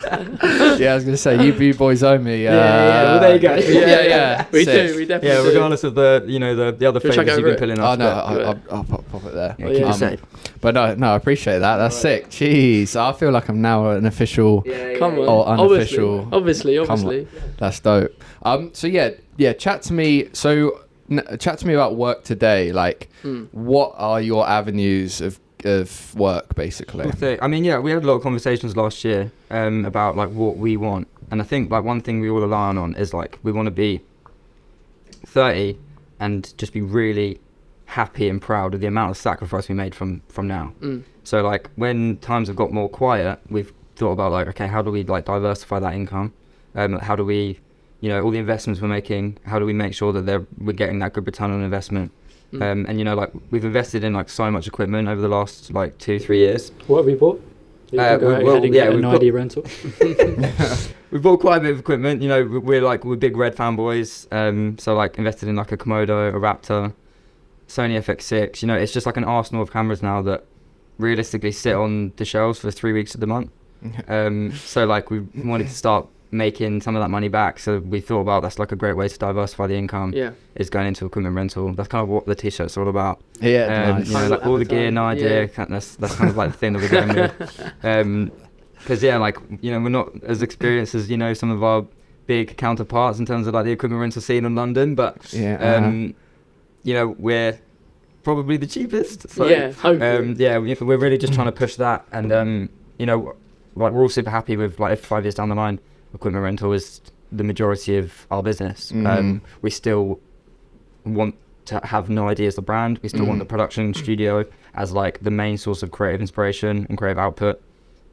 I was gonna say you boys owe me. yeah. Well, there you go. Yeah. we Sick. do. We definitely Yeah, do. regardless of the the other Should we chuck favours it you've over been it? pulling Oh off. no, but- I'll pop it there. Yeah, keep yeah. it safe. But no, I appreciate that. That's sick. Jeez, I feel like I'm now an official. Come on. Or unofficial. Obviously. Come on. That's dope. So yeah. Chat to me. Chat to me about work today. Like, what are your avenues of work, basically? Cool thing. I mean, yeah, we had a lot of conversations last year about like what we want, and I think like one thing we all align on is like we want to be 30 and just be really happy and proud of the amount of sacrifice we made from now. So like when times have got more quiet, we've thought about like, okay, how do we like diversify that income? How do we, all the investments we're making, how do we make sure that we're getting that good return on investment? And like we've invested in like so much equipment over the last like 2-3 years. What have we bought? You can go ahead and get an ID rental. We've bought quite a bit of equipment. We're big Red fanboys. So like invested in like a Komodo, a Raptor, Sony FX6. It's just like an arsenal of cameras now that realistically sit on the shelves for 3 weeks of the month. So like we wanted to start making some of that money back, so we thought about that's like a great way to diversify the income. Is going into equipment rental. That's kind of what the t-shirt's all about. Nice. Like all the gear, no idea. That's kind of like the thing that we're going with. Because we're not as experienced as some of our big counterparts in terms of like the equipment rental scene in London, but we're probably the cheapest. So, hopefully. we're really just trying to push that, and we're all super happy with like if 5 years down the line, equipment rental is the majority of our business. We still want to have No Idea as the brand. We still want the production studio as like the main source of creative inspiration and creative output.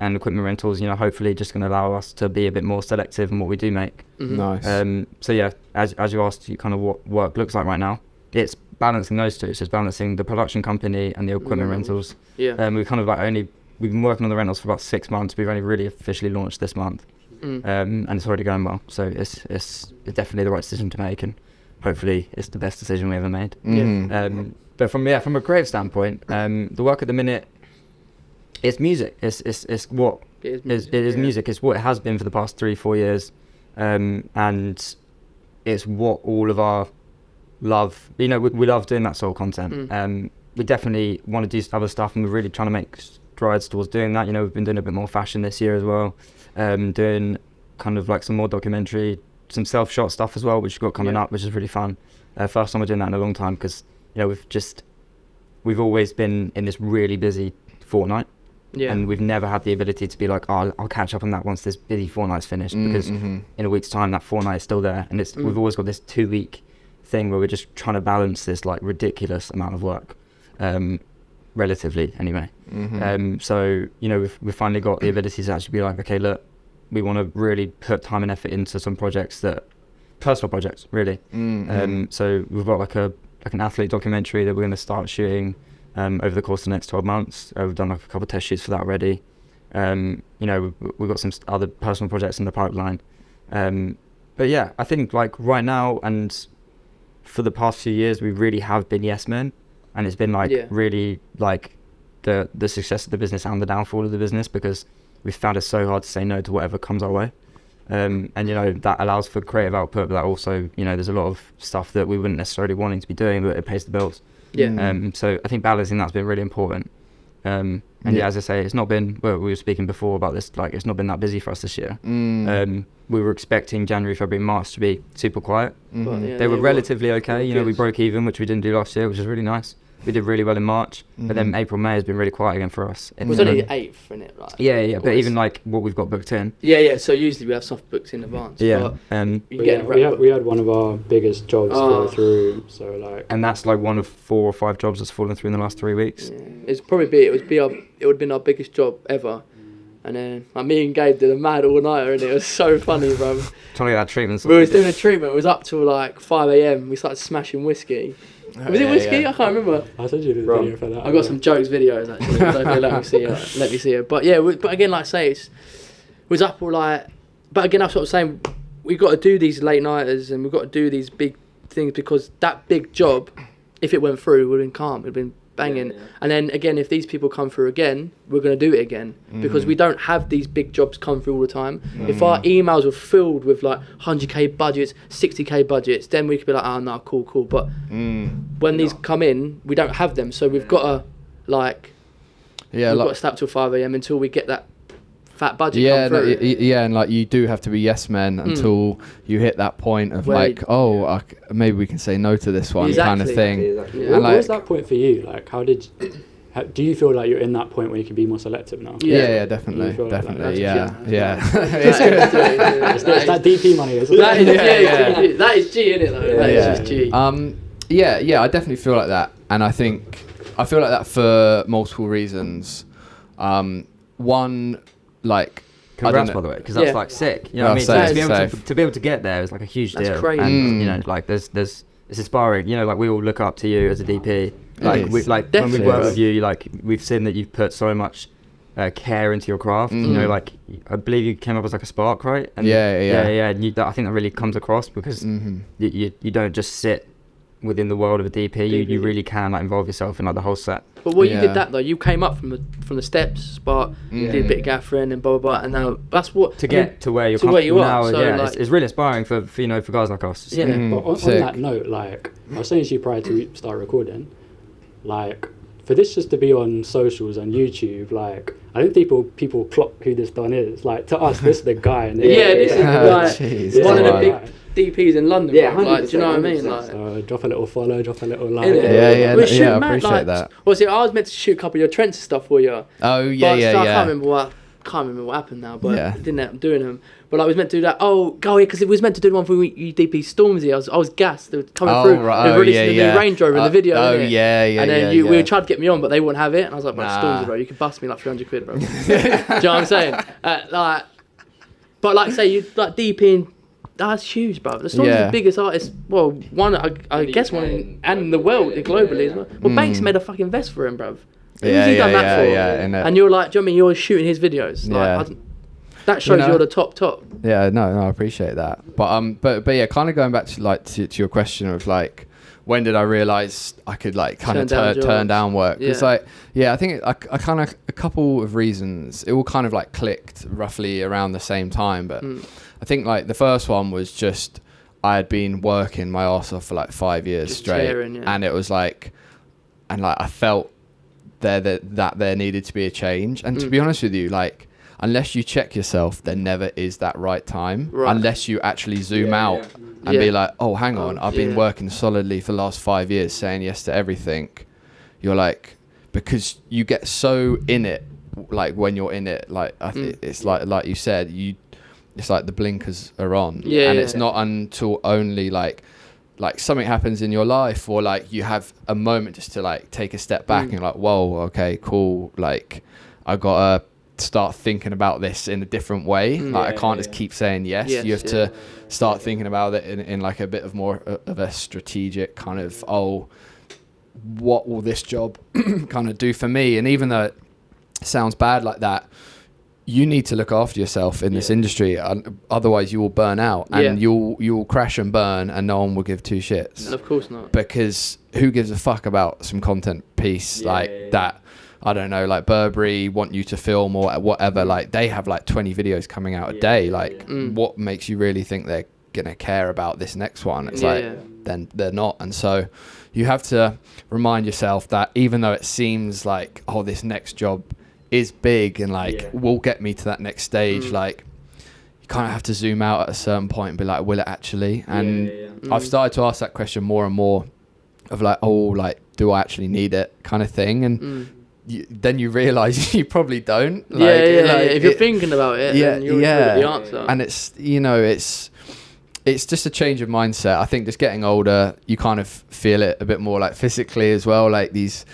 And equipment rentals, hopefully just going to allow us to be a bit more selective in what we do make. Nice. So yeah, as you asked, kind of what work looks like right now, it's balancing those two. So it's balancing the production company and the equipment rentals. We've kind of we've been working on the rentals for about 6 months. We've only really officially launched this month. And it's already going well. So it's definitely the right decision to make, and hopefully it's the best decision we ever made. But from a creative standpoint, the work at the minute, it's music. It is music. It's what it has been for the past 3-4 years, and it's what all of our love. We love doing that sort of content. We definitely want to do other stuff, and we're really trying to make strides towards doing that. We've been doing a bit more fashion this year as well. Doing kind of like some more documentary, some self-shot stuff as well, which we've got coming up, which is really fun. First time we're doing that in a long time, because we've always been in this really busy fortnight, and we've never had the ability to be like, oh, I'll catch up on that once this busy fortnight's finished, because in a week's time that fortnight is still there, and we've always got this 2-week thing where we're just trying to balance this like ridiculous amount of work, relatively anyway. So we've finally got the ability to actually be like, okay, look, we want to really put time and effort into some projects, personal projects really. So we've got like an athlete documentary that we're going to start shooting over the course of the next 12 months. We've done like a couple of test shoots for that already. We've got some other personal projects in the pipeline. But yeah, I think like right now and for the past few years, we really have been yes men, and it's been like really like the success of the business and the downfall of the business, because we've found it so hard to say no to whatever comes our way. And that allows for creative output, but that also, there's a lot of stuff that we wouldn't necessarily wanting to be doing, but it pays the bills. So I think balancing that's been really important. As I say, it's not been, we were speaking before about this, like it's not been that busy for us this year. We were expecting January, February, March to be super quiet. They were relatively okay. We broke even, which we didn't do last year, which is really nice. we did really well in March, but then April, May has been really quiet again for us. It was only the 8th, isn't it? Like, Yeah, but even like what we've got booked in. Yeah. So usually we have stuff booked in advance. Yeah, we had one of our biggest jobs go through. So like, and that's like one of 4 or 5 jobs that's fallen through in the last 3 weeks. Yeah. It would have been our biggest job ever. And then like, me and Gabe did a mad all-nighter, and it was so funny, bro. Trying to get that treatment. We was doing a treatment. It was up till like 5 a.m. We started smashing whiskey. Was it whiskey? Yeah. I can't remember. I sent you the video for that. I got some jokes videos actually. So let me see it. But yeah, but again, like I say, it was up all like. But again, that's what I'm saying. We've got to do these late nighters, and we've got to do these big things, because that big job, if it went through, would have been calm. It would have been banging. Yeah. And then again, if these people come through again, we're going to do it again, because we don't have these big jobs come through all the time. If our emails were filled with like 100k budgets, 60k budgets, then we could be like, oh no, cool. But when these come in, we don't have them, so we've got to we've got to stay up till 5 a.m. until we get that fat budget come through. And like you do have to be yes men until you hit that point of maybe we can say no to this one kind of thing. Exactly. Yeah. What was that point for you? Like, do you feel like you're in that point where you can be more selective now? Yeah, definitely. It's good. It's that DP money. That is G, isn't it though? That is just G. I definitely feel like that, and I feel like that for multiple reasons. One, like, congrats, by the way, because that's like sick. You know what I mean? To be able to get there is like a huge deal. That's crazy. And you know, like there's it's inspiring. You know, like we all look up to you as a DP. Like when we work with you, like we've seen that you've put so much care into your craft. You know, like I believe you came up as like a spark, right? And And I think that really comes across, because you don't just sit within the world of a DP. You really can like involve yourself in like the whole set. But you did that though, you came up from the steps, Spark, did a bit of gaffering and blah blah blah, and now that's what get to where you're comfortable now. So it's really inspiring for guys like us. Yeah. But on that note, like I was saying to you prior to start recording, like for this just to be on socials and YouTube, like I don't think people clock who this Don is. Like to us, this is the guy. And this is like one of the big DPs in London. Yeah, like, do you know what I mean? Like, so drop a little follow, drop a little like. I appreciate that. Well, see, I was meant to shoot a couple of your Trents stuff for you. Oh yeah. I can't remember what happened now, but I didn't end up doing them. But I was meant to do that. Because it was meant to do the one for UDP Stormzy. I was gassed. They were coming through. They were releasing the new Range Rover in the video. And then we tried to get me on, but they wouldn't have it. And I was like, Stormzy, bro, you can bust me like 300 quid, bro. Do you know what I'm saying? But like say you like DPing. That's huge, bro. The Stormzy's the biggest artist. Well, one I guess one in the world, globally as well. Well, Banks made a fucking vest for him, bro. Who's he done that for? And you're like, do you know what I mean? You're shooting his videos. Like, that shows you're the top. Yeah, no, I appreciate that. But yeah, kind of going back to like to your question of like, when did I realise I could like kind of turn down work? It's like, I think I kind of a couple of reasons. It all kind of like clicked roughly around the same time, but I think like the first one was just I had been working my arse off for like 5 years just straight, and it was like, I felt that there needed to be a change. And to be honest with you, like, unless you check yourself, there never is that right time. Unless you actually zoom out and be like, oh, hang on, I've been working solidly for the last 5 years, saying yes to everything. You're like, because you get so in it, like when you're in it, like it's like you said, it's like the blinkers are on, and it's not until only like something happens in your life, or like you have a moment just to like take a step back and like, whoa, okay, cool, like I gotta start thinking about this in a different way. I can't just keep saying yes. You have to start thinking about it in like a bit of more of a strategic kind of, what will this job kind of do for me? And even though it sounds bad like that, you need to look after yourself in this industry, otherwise you will burn out, and you'll crash and burn, and no one will give two shits. No, of course not. Because who gives a fuck about some content piece that? I don't know, like Burberry want you to film or whatever. Like they have like 20 videos coming out a day. Like what makes you really think they're gonna care about this next one? It's then they're not. And so you have to remind yourself that even though it seems like, oh, this next job is big and like will get me to that next stage, like you kind of have to zoom out at a certain point and be like, will it actually? And I've started to ask that question more and more of like, oh, like, do I actually need it kind of thing? And then you realise you probably don't. Like, if you're thinking about it, then you'll get the answer. And it's, you know, it's just a change of mindset. I think just getting older, you kind of feel it a bit more like physically as well. Like these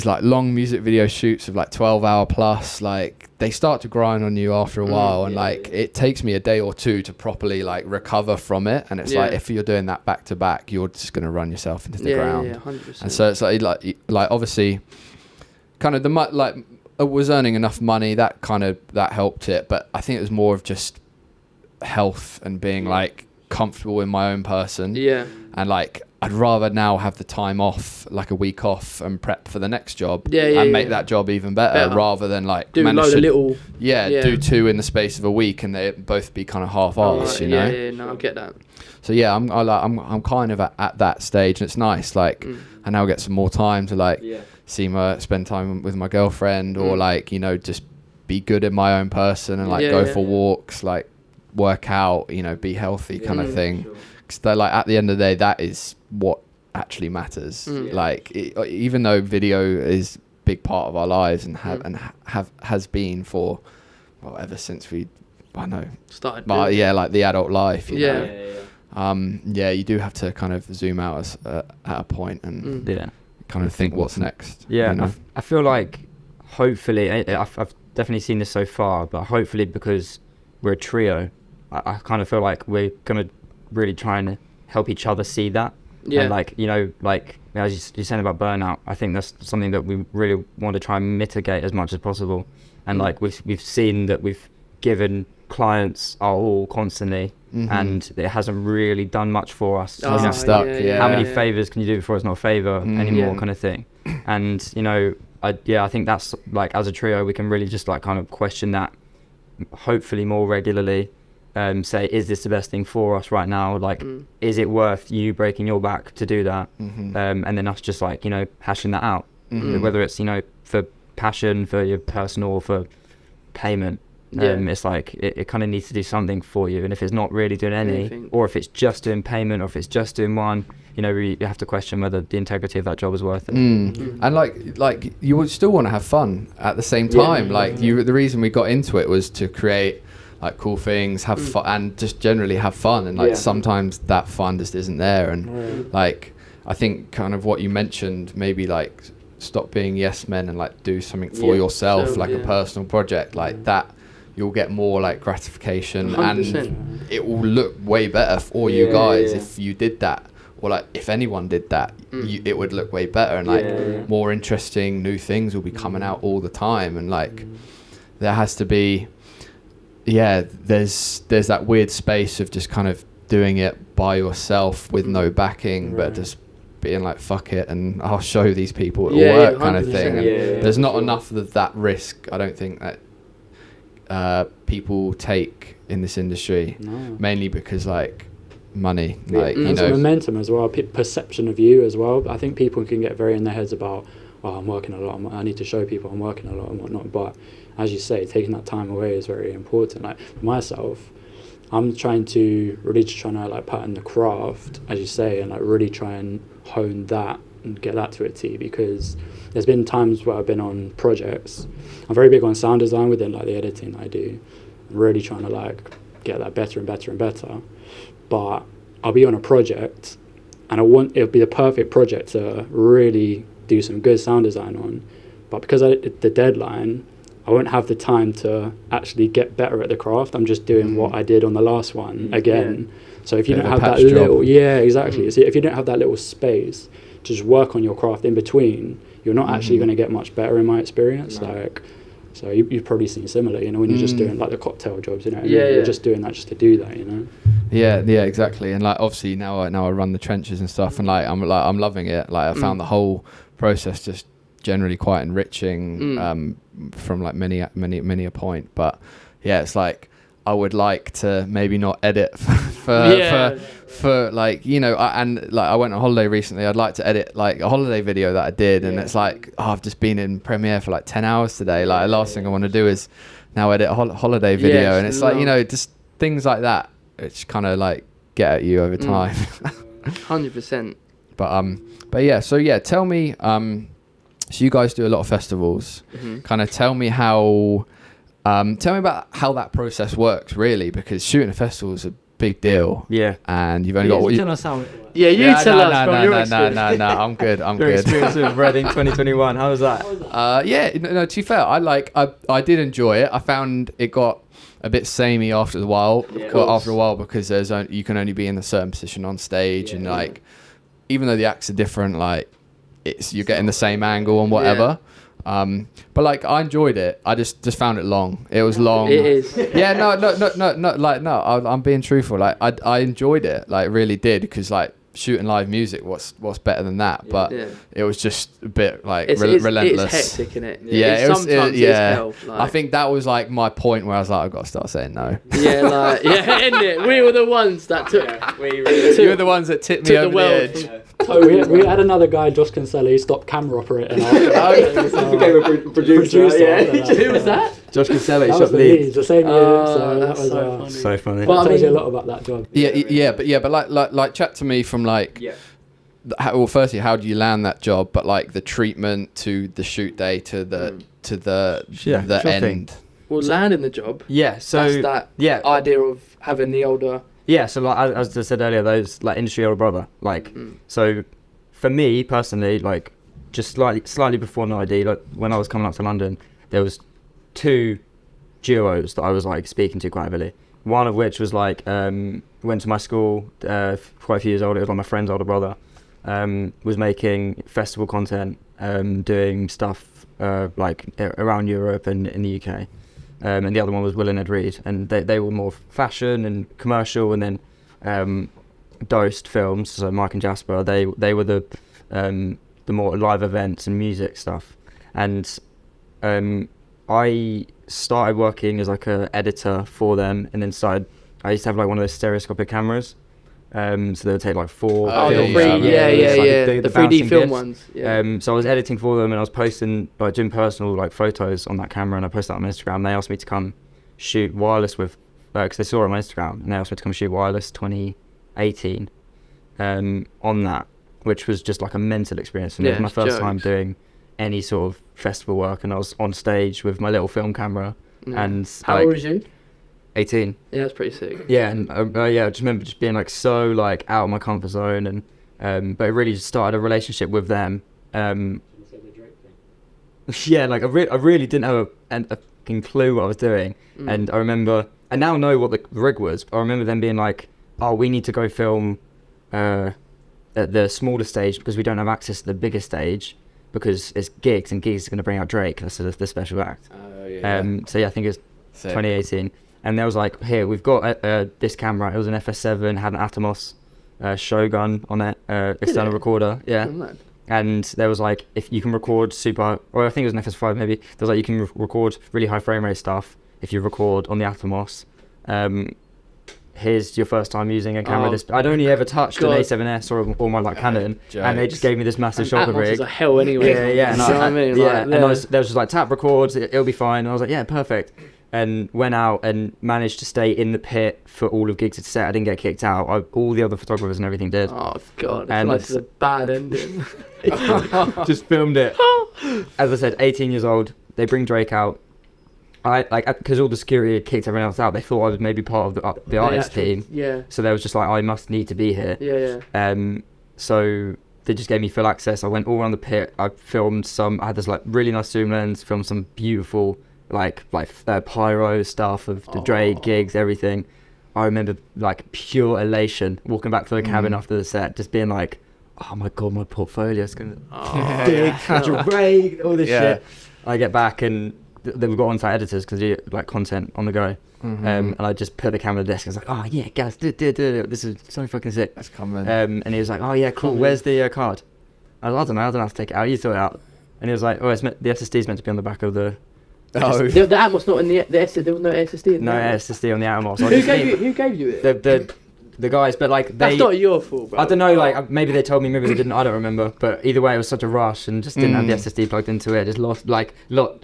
like long music video shoots of like 12-hour plus, like they start to grind on you after a while. And it takes me a day or two to properly like recover from it. And it's like, if you're doing that back to back, you're just going to run yourself into the ground. Yeah, 100%. And so it's like obviously kind of I was earning enough money that helped it. But I think it was more of just health and being like comfortable in my own person. And like I'd rather now have the time off, like a week off, and prep for the next job and make that job even better rather than like do load of little do 2 in the space of a week and they both be kind of half-assed, you know. No, I get that. So yeah, I'm kind of at that stage, and it's nice. Like I now get some more time to like spend time with my girlfriend, or like, you know, just be good in my own person and like go for walks, like work out, you know, be healthy kind of thing. Because like at the end of the day, that is what actually matters. Like even though video is a big part of our lives and has been for ever since we started like the adult life, you know. You do have to kind of zoom out at a point and kind of think what's next. You know? I feel like hopefully I've definitely seen this so far, but hopefully because we're a trio, I kind of feel like we're gonna really try and help each other see that. And like, you know, like as you're saying about burnout, I think that's something that we really want to try and mitigate as much as possible. And like we've seen that we've given clients our all constantly, and it hasn't really done much for us. How many favors can you do before it's not a favor anymore, kind of thing. And you know, I think that's like, as a trio, we can really just like kind of question that, hopefully more regularly. Say, is this the best thing for us right now? Like, is it worth you breaking your back to do that? And then us just like, you know, hashing that out, whether it's, you know, for passion, for your personal, or for payment. It's like it kind of needs to do something for you. And if it's not really doing anything, or if it's just doing payment, or if it's just doing one, you know, you have to question whether the integrity of that job is worth it. And like you would still want to have fun at the same time. The reason we got into it was to create like cool things, have fun, and just generally have fun. And like sometimes that fun just isn't there. And like I think kind of what you mentioned, maybe like stop being yes men and like do something for yourself, like a personal project like that. You'll get more like gratification 100%. And it will look way better for you guys if you did that, or like if anyone did that, it would look way better. And like more interesting new things will be coming out all the time. And like there has to be there's that weird space of just kind of doing it by yourself with no backing, but just being like, fuck it, and I'll show these people it'll work kind of thing. And there's not enough of that risk, I don't think, that people take in this industry, mainly because like money, like you know, momentum as well, perception of you as well. I think people can get very in their heads about, I'm working a lot, I need to show people I'm working a lot and whatnot. But as you say, taking that time away is very important. Like for myself, I'm trying to like pattern the craft, as you say, and like really try and hone that and get that to a T, because there's been times where I've been on projects. I'm very big on sound design within like the editing I do. I'm really trying to like get that better and better and better. But I'll be on a project and it'll be the perfect project to really do some good sound design on. But because the deadline, I won't have the time to actually get better at the craft. I'm just doing what I did on the last one again. So if you don't have that little, So if you don't have that little space to just work on your craft in between, you're not actually going to get much better in my experience. Like, so you've probably seen similar, you know, when you're just doing like the cocktail jobs, you know, you're just doing that just to do that, you know. Yeah, exactly. And like obviously now I run the trenches and stuff, and like I'm loving it. Like I found the whole process just generally quite enriching from like many a point. But yeah, it's like I would like to maybe not edit for like, you know, and like I went on holiday recently. I'd like to edit like a holiday video that I did, and it's like, I've just been in Premiere for like 10 hours today. Like the last thing I want to do is now edit a holiday video, and it's like, you know, just things like that, which kind of like get at you over time. 100%. But yeah. So yeah, tell me. So you guys do a lot of festivals. Kind of tell me how. Tell me about how that process works, really, because shooting a festival is a big deal. Yeah. And you've only got. You tell us how. Yeah, you tell us from your experience. No. I'm good. I'm Your good. experience with Reading 2021. How was that? Yeah. No. To be fair, I did enjoy it. I found it got a bit samey after a while. Because you can only be in a certain position on stage, and like, even though the acts are different, like, you're getting the same angle and whatever. But like, I enjoyed it. I just found it long. It was long. It is. Yeah. No. Like, no. I'm being truthful. Like, I enjoyed it. Like, really did, because like, shooting live music, what's better than that? But it was just a bit like relentless. It's hectic, isn't it? Yeah, It's hell, like. I think that was like my point where I was like, I've got to start saying no. Yeah, isn't it? We were the ones that took. You were the ones that tipped me over the edge. Oh, we had another guy, Josh Kinsella, he stopped camera operating. Became a producer. Who was that? Josh Kinsella, That shot was the Leeds. Leeds, the same year. So that was funny. So funny. But I tells you a mean, lot about that job. But like chat to me from like, well, firstly, how do you land that job? But like the treatment to the shoot day to the end. well, landing the job. Yeah. So That's that idea of having the older. Yeah, so like as I said earlier, those like industry older brother, like so for me personally, like just slightly before No ID, like when I was coming up to London, there was 2 duos that I was like speaking to quite heavily. One of which was like went to my school, quite a few years older. It was like my friend's older brother, was making festival content, doing stuff like around Europe and in the UK. And the other one was Will and Ed Reed, and they were more fashion and commercial, and then Dosed Films, so Mike and Jasper, they were the more live events and music stuff. And I started working as like a editor for them, and then I used to have like one of those stereoscopic cameras. So they would take like 4 Oh, films. the 3D, the 3D bouncing film bits. ones. Yeah. So I was editing for them, and I was posting, like doing personal like photos on that camera, and I posted that on Instagram. They asked me to come shoot wireless with, because they saw it on my Instagram, and they asked me to come shoot wireless 2018 on that, which was just like a mental experience for me. It was my first time doing any sort of festival work, and I was on stage with my little film camera. And how like, old was you? 18. Yeah, that's pretty sick. Yeah, and I just remember just being like so like out of my comfort zone, and but it really just started a relationship with them. Yeah, like I really didn't have a fucking clue what I was doing, and I remember I now know what the rig was. But I remember them being like, "Oh, we need to go film at the smaller stage because we don't have access to the bigger stage because it's gigs, and gigs are going to bring out Drake. That's the special act." So yeah, I think it's 2018. And there was like, here, we've got this camera. It was an FS7, had an Atomos Shogun on it, external recorder. Yeah. And there was like, if you can record super, or I think it was an FS5 maybe, there was like, you can record really high frame rate stuff if you record on the Atomos. Here's your first time using a camera. I'd only ever touched an A7S or my like Canon, and they just gave me this massive shoulder rig. Atmos is a hell anyway. Yeah. You know what I mean? Yeah, Like, and there was just like tap records, it'll be fine. And I was like, yeah, perfect. And went out and managed to stay in the pit for all of gigs at set. I didn't get kicked out. All the other photographers and everything did. Oh god, And it's a bad ending. Just filmed it. As I said, 18 years old. They bring Drake out. I like because all the security had kicked everyone else out. They thought I was maybe part of the artist team. Yeah. So they was just like, I must need to be here. Yeah. So they just gave me full access. I went all around the pit. I filmed some. I had this like really nice zoom lens. Filmed some beautiful like pyro stuff of the Drake gigs, everything. I remember like pure elation walking back to the cabin after the set, just being like, oh my god, my portfolio's gonna big catch break, all this shit. I get back and then we've got on-site editors because you like content on the go. And I just put the camera on the desk. I was like, oh yeah, guys, this is so fucking sick. That's coming. And he was like, oh yeah, cool. Where's the card? I was like, I don't know how to take it out. You sort it out. And he was like, oh, the SSD's meant to be on the back of the. Oh. The Atmos not in the SSD. There was no SSD. In no the SSD on the Atmos. Who gave you it? The guys, but like they. That's not your fault, bro. I don't know. Like maybe they told me, maybe they didn't. I don't remember. But either way, it was such a rush and just didn't have the SSD plugged into it. Just lost I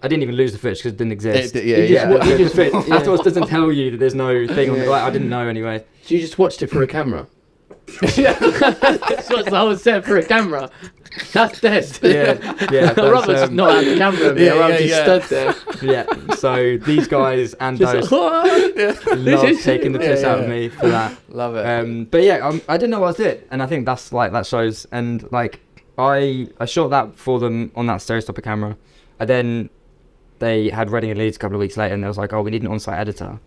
didn't even lose the footage because it didn't exist. Atmos doesn't tell you that there's no thing on the. Like I didn't know anyway. So you just watched it for a camera. That's what someone said for a camera. That's dead. Yeah. I'd rather just not have the camera of me. I'd rather just stood there. Yeah. So these guys and those Just like, love taking the piss out of me for that. Love it. But yeah, I didn't know what I was doing, and I think that's like that shows. And like I shot that for them on that stereoscopic camera, and then they had Reading Leeds a couple of weeks later, and they was like, "Oh, we need an on-site editor.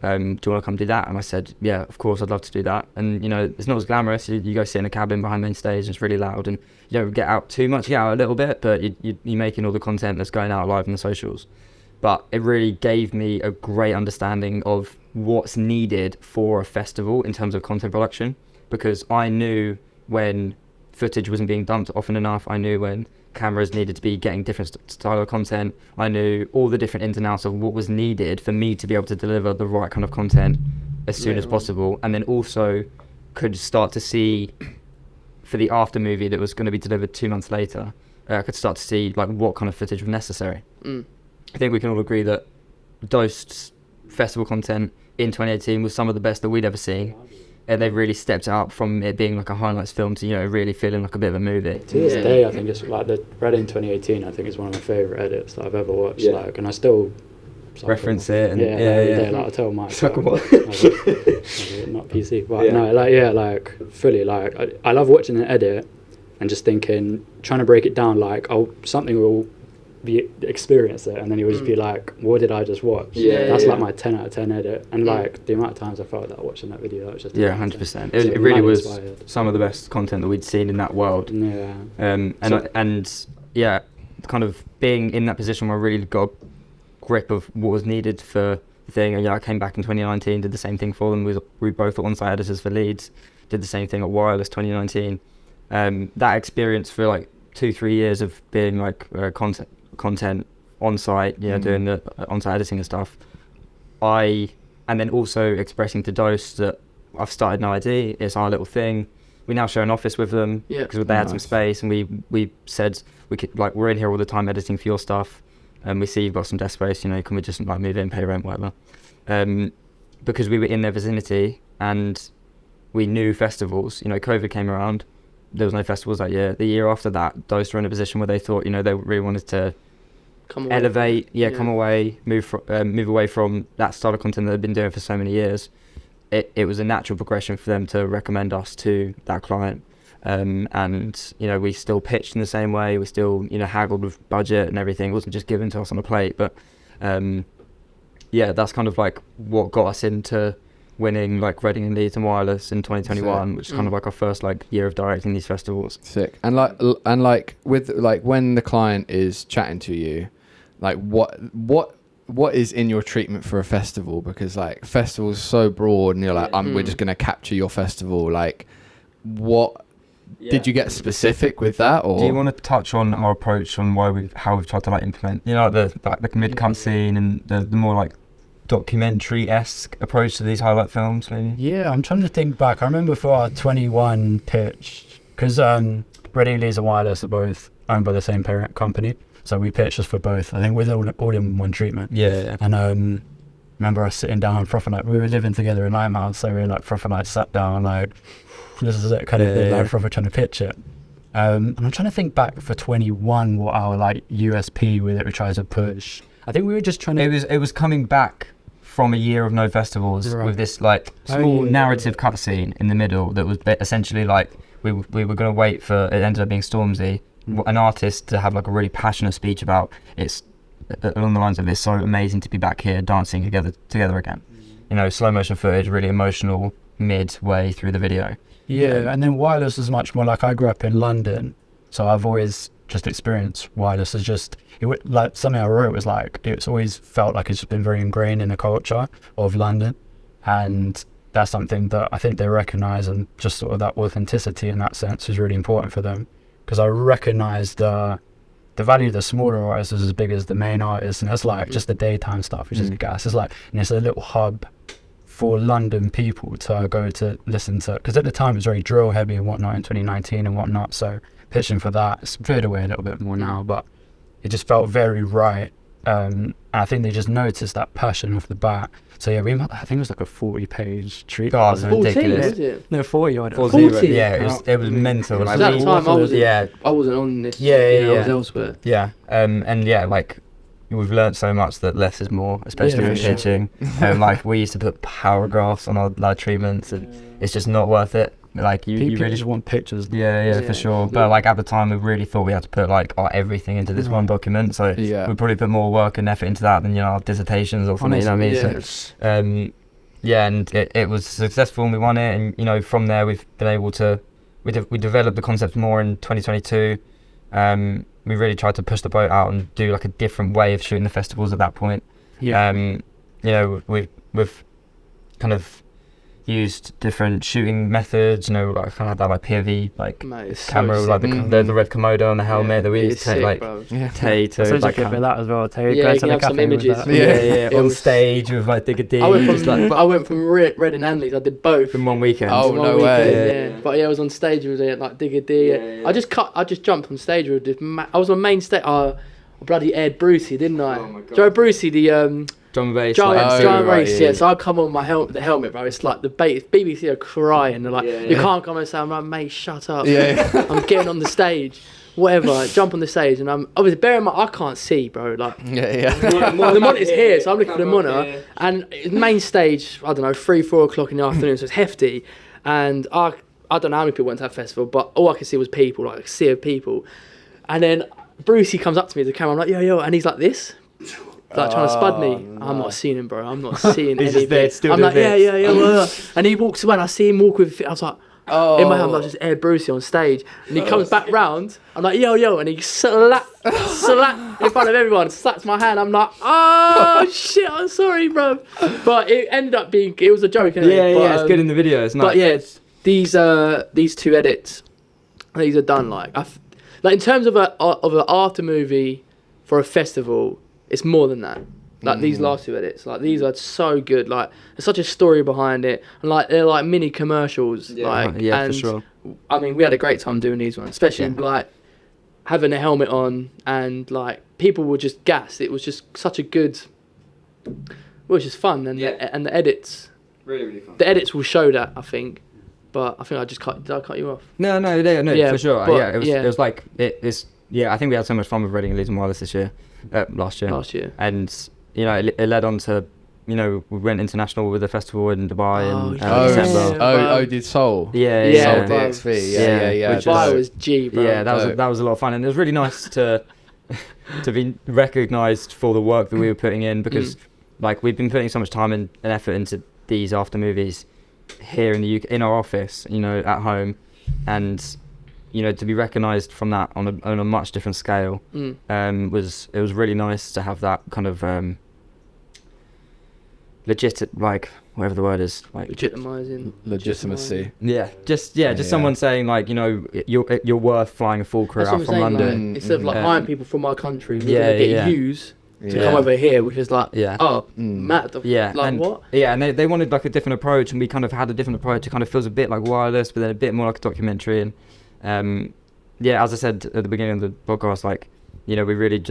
Do you want to come do that?" And I said, "Yeah, of course, I'd love to do that." And you know, it's not as glamorous. You go sit in a cabin behind main stage, and it's really loud, and you don't get out too much. You get out a little bit, but you're making all the content that's going out live on the socials. But it really gave me a great understanding of what's needed for a festival in terms of content production, because I knew when footage wasn't being dumped often enough. I knew when cameras needed to be getting different style of content. I knew all the different ins and outs of what was needed for me to be able to deliver the right kind of content as soon as possible, and then also could start to see for the after movie that was going to be delivered 2 months later, I could start to see like what kind of footage was necessary. I think we can all agree that Dost's festival content in 2018 was some of the best that we'd ever seen. And they've really stepped it up from it being like a highlights film to, you know, really feeling like a bit of a movie. To this day, I think it's like the Reading 2018. I think is one of my favourite edits that I've ever watched. Like, and I still reference it. And every day, like I tell Mike, not PC, but like fully. Like I love watching an edit and just thinking, trying to break it down. Like, something will be experience it, and then he would just be like, what did I just watch? That's like my 10 out of 10 edit. And like the amount of times I felt that watching that video, that was just 100%. It really was inspired. Some of the best content that we'd seen in that world. And kind of being in that position where I really got grip of what was needed for the thing. And I came back in 2019, did the same thing for them. We both were on-site editors for Leeds, did the same thing at Wireless 2019. That experience for like 2-3 years of being like content on site, doing the on-site editing and stuff. And then also expressing to Dost that I've started an ID, it's our little thing. We now share an office with them because they had some space, and we said we could, like, we're in here all the time editing for your stuff, and we see you've got some desk space, can we just like move in, pay rent, whatever. Because we were in their vicinity and we knew festivals. COVID came around, there was no festivals that year. The year after that, Dost were in a position where they thought, they really wanted to come away, move away from that style of content that they've been doing for so many years. It was a natural progression for them to recommend us to that client. And we still pitched in the same way. We still haggled with budget and everything. It wasn't just given to us on a plate. But that's kind of like what got us into winning like Reading and Leeds and Wireless in 2021. Sick. Which is kind of like our first like year of directing these festivals. Sick. And like with like when the client is chatting to you, like what is in your treatment for a festival? Because like festivals are so broad, and you're like, we're just gonna capture your festival. Like, what did you get specific with that? Or do you want to touch on our approach on how we've tried to like implement, the mid-come scene and the more like documentary-esque approach to these highlight films, maybe? Yeah, I'm trying to think back. I remember for our 21 pitch, because Reading Leeds and Wireless are both owned by the same parent company, so we pitched us for both. I think we're all in one treatment. Yeah. And remember us sitting down, proper like, we were living together in Limehouse, so we were like proper like sat down like, this is it, kind of thing, like proper trying to pitch it. And I'm trying to think back for 21 what our like USP with it we tried to push. I think we were just trying to... It was coming back from a year of no festivals with this like small narrative cutscene in the middle that was essentially like we were going to wait for, it ended up being Stormzy, an artist, to have like a really passionate speech about it's along the lines of, it's so amazing to be back here dancing together again. Slow motion footage, really emotional midway through the video. Yeah, and then Wireless is much more like, I grew up in London, so I've always just experienced Wireless as just, like something I wrote was like, it's always felt like it's been very ingrained in the culture of London, and that's something that I think they recognise, and just sort of that authenticity in that sense is really important for them, because I recognise the value of the smaller artists is as big as the main artists, and that's like just the daytime stuff, which is gas. It's like, and it's a little hub for London people to go to listen to, because at the time it was very drill heavy and whatnot in 2019 and whatnot, so pitching for that, it's veered away a little bit more now, but it just felt very right And I think they just noticed that passion off the bat. So yeah, I think it was like a 40-page treat. Oh, it was 14, ridiculous. was it? No, 40. I don't know. 40? Yeah, it was mental. At that time, I wasn't on this. Yeah. I was elsewhere. Yeah, and yeah, like we've learned so much that less is more, especially with pitching. Like we used to put paragraphs on our treatments, and it's just not worth it. Like you People really just want pictures. Yeah, for sure. But like at the time, we really thought we had to put like our everything into this one document. So we probably put more work and effort into that than our dissertations or something. You know what I mean? So, and it was successful, and we won it. And from there, we've been able to we developed the concept more in 2022. We really tried to push the boat out and do like a different way of shooting the festivals at that point. We've kind of used different shooting methods, like kind of had that like POV camera, so like the red Komodo and the helmet that we used to take Tay to like of that as well. Tay, you can have some images. On stage with like Digger D. I went from Reading Leeds. I did both in one weekend. Oh no way! Yeah. But I was on stage with it like Digger D. I just jumped on stage with this. I was on main stage. I bloody aired Brucey, didn't I? Oh my God. Joe Brucey, the drum and bass. Drum race, yeah. So I come on the helmet, bro. It's like the BBC are crying. They're like, you can't come and say, I'm like, mate, shut up. Yeah. I'm getting on the stage. Whatever, I jump on the stage, and I'm obviously bear in mind I can't see, bro. Like, the monitor's here, so I'm looking at the monitor, and it's main stage. I don't know, 3-4 o'clock in the afternoon, so it's hefty. And I don't know how many people went to that festival, but all I could see was people, like a sea of people. And then Brucey comes up to me to the camera. I'm like, yo, and he's like this. Like trying to spud me. No. I'm not seeing him, bro. I'm not seeing anything. I'm like, yeah. And he walks away, and I see him walk with. I was like, in my hand, I just aired Brucey on stage, and he comes back round. I'm like, yo, and he slap in front of everyone, slaps my hand. I'm like, oh shit, I'm sorry, bro. But it ended up being, it was a joke. It's good in the video. It's nice. But yeah, these two edits, these are done like in terms of an after movie for a festival. It's more than that. Like these last two edits, like these are so good. Like there's such a story behind it, and like they're like mini commercials. For sure. I mean, we had a great time doing these ones, especially like having a helmet on, and like people were just gassed. It was just such a good. Well, it was just fun, and the edits. Really fun. The edits will show that, I think. But I think I just did I cut you off? No, for sure. But, it was like it's. I think we had so much fun with Reading Leeds and Wireless this year. Last year. And it led on to we went international with the festival in Dubai in December. Did Seoul? Soul DXV. Yeah. Dubai was G, bro. Yeah, that was a lot of fun, and it was really nice to be recognised for the work that we were putting in, because like we've been putting so much time and effort into these after movies here in the UK, in our office, at home, and to be recognised from that on a much different scale was really nice to have that kind of whatever the word is, like legitimacy. Just someone saying like you're worth flying a full crew out from London, like, instead of like hiring people from our country, get used to come over here, which is like mad. What? Yeah, and they wanted like a different approach, and we kind of had a different approach. It kind of feels a bit like Wireless, but then a bit more like a documentary. And as I said at the beginning of the podcast, like, we really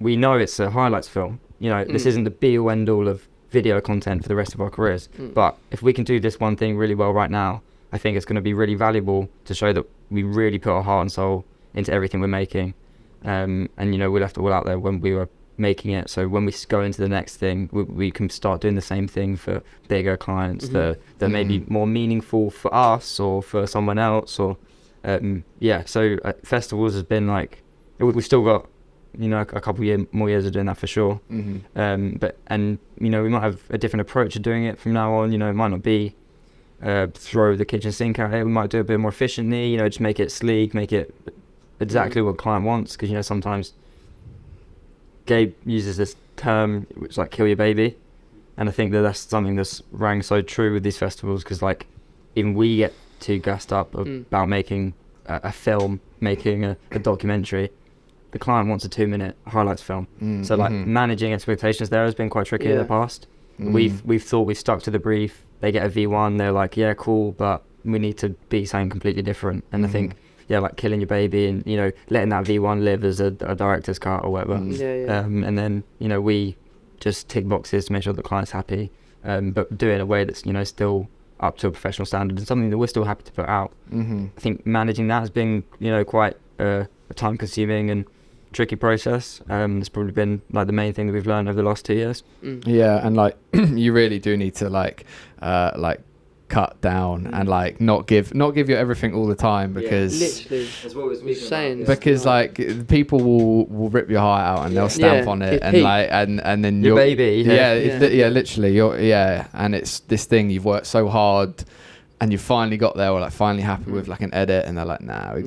we know it's a highlights film. This isn't the be all end all of video content for the rest of our careers. But if we can do this one thing really well right now, I think it's going to be really valuable to show that we really put our heart and soul into everything we're making. And we left it all out there when we were making it. So when we go into the next thing, we can start doing the same thing for bigger clients that may be more meaningful for us or for someone else, or so festivals has been like, we've still got a couple more years of doing that for sure. But we might have a different approach to doing it from now on. It might not be throw the kitchen sink out here. We might do it a bit more efficiently, just make it sleek, make it exactly what the client wants, because sometimes Gabe uses this term which is like kill your baby, and I think that's something that's rang so true with these festivals, because like even we get too gassed up about making a film, making a documentary. The client wants a 2-minute highlights film, so like managing expectations there has been quite tricky in the past. We've thought we've stuck to the brief. They get a V1, they're like, yeah, cool, but we need to be something completely different. And I think like killing your baby and, you know, letting that V1 live as a director's cut or whatever. And then, you know, we just tick boxes to make sure the client's happy, but do it in a way that's, you know, still up to a professional standard and something that we're still happy to put out. I think managing that has been, you know, quite a time consuming and tricky process. It's probably been like the main thing that we've learned over the last 2 years. Yeah, and like you really do need to like cut down and like not give you everything all the time, because literally That's what we're saying. because like people will rip your heart out and they'll stamp on it, and peak. like and then your you're baby. literally you're and it's this thing you've worked so hard and you finally got there, or like finally happy with like an edit, and they're like, nah, we've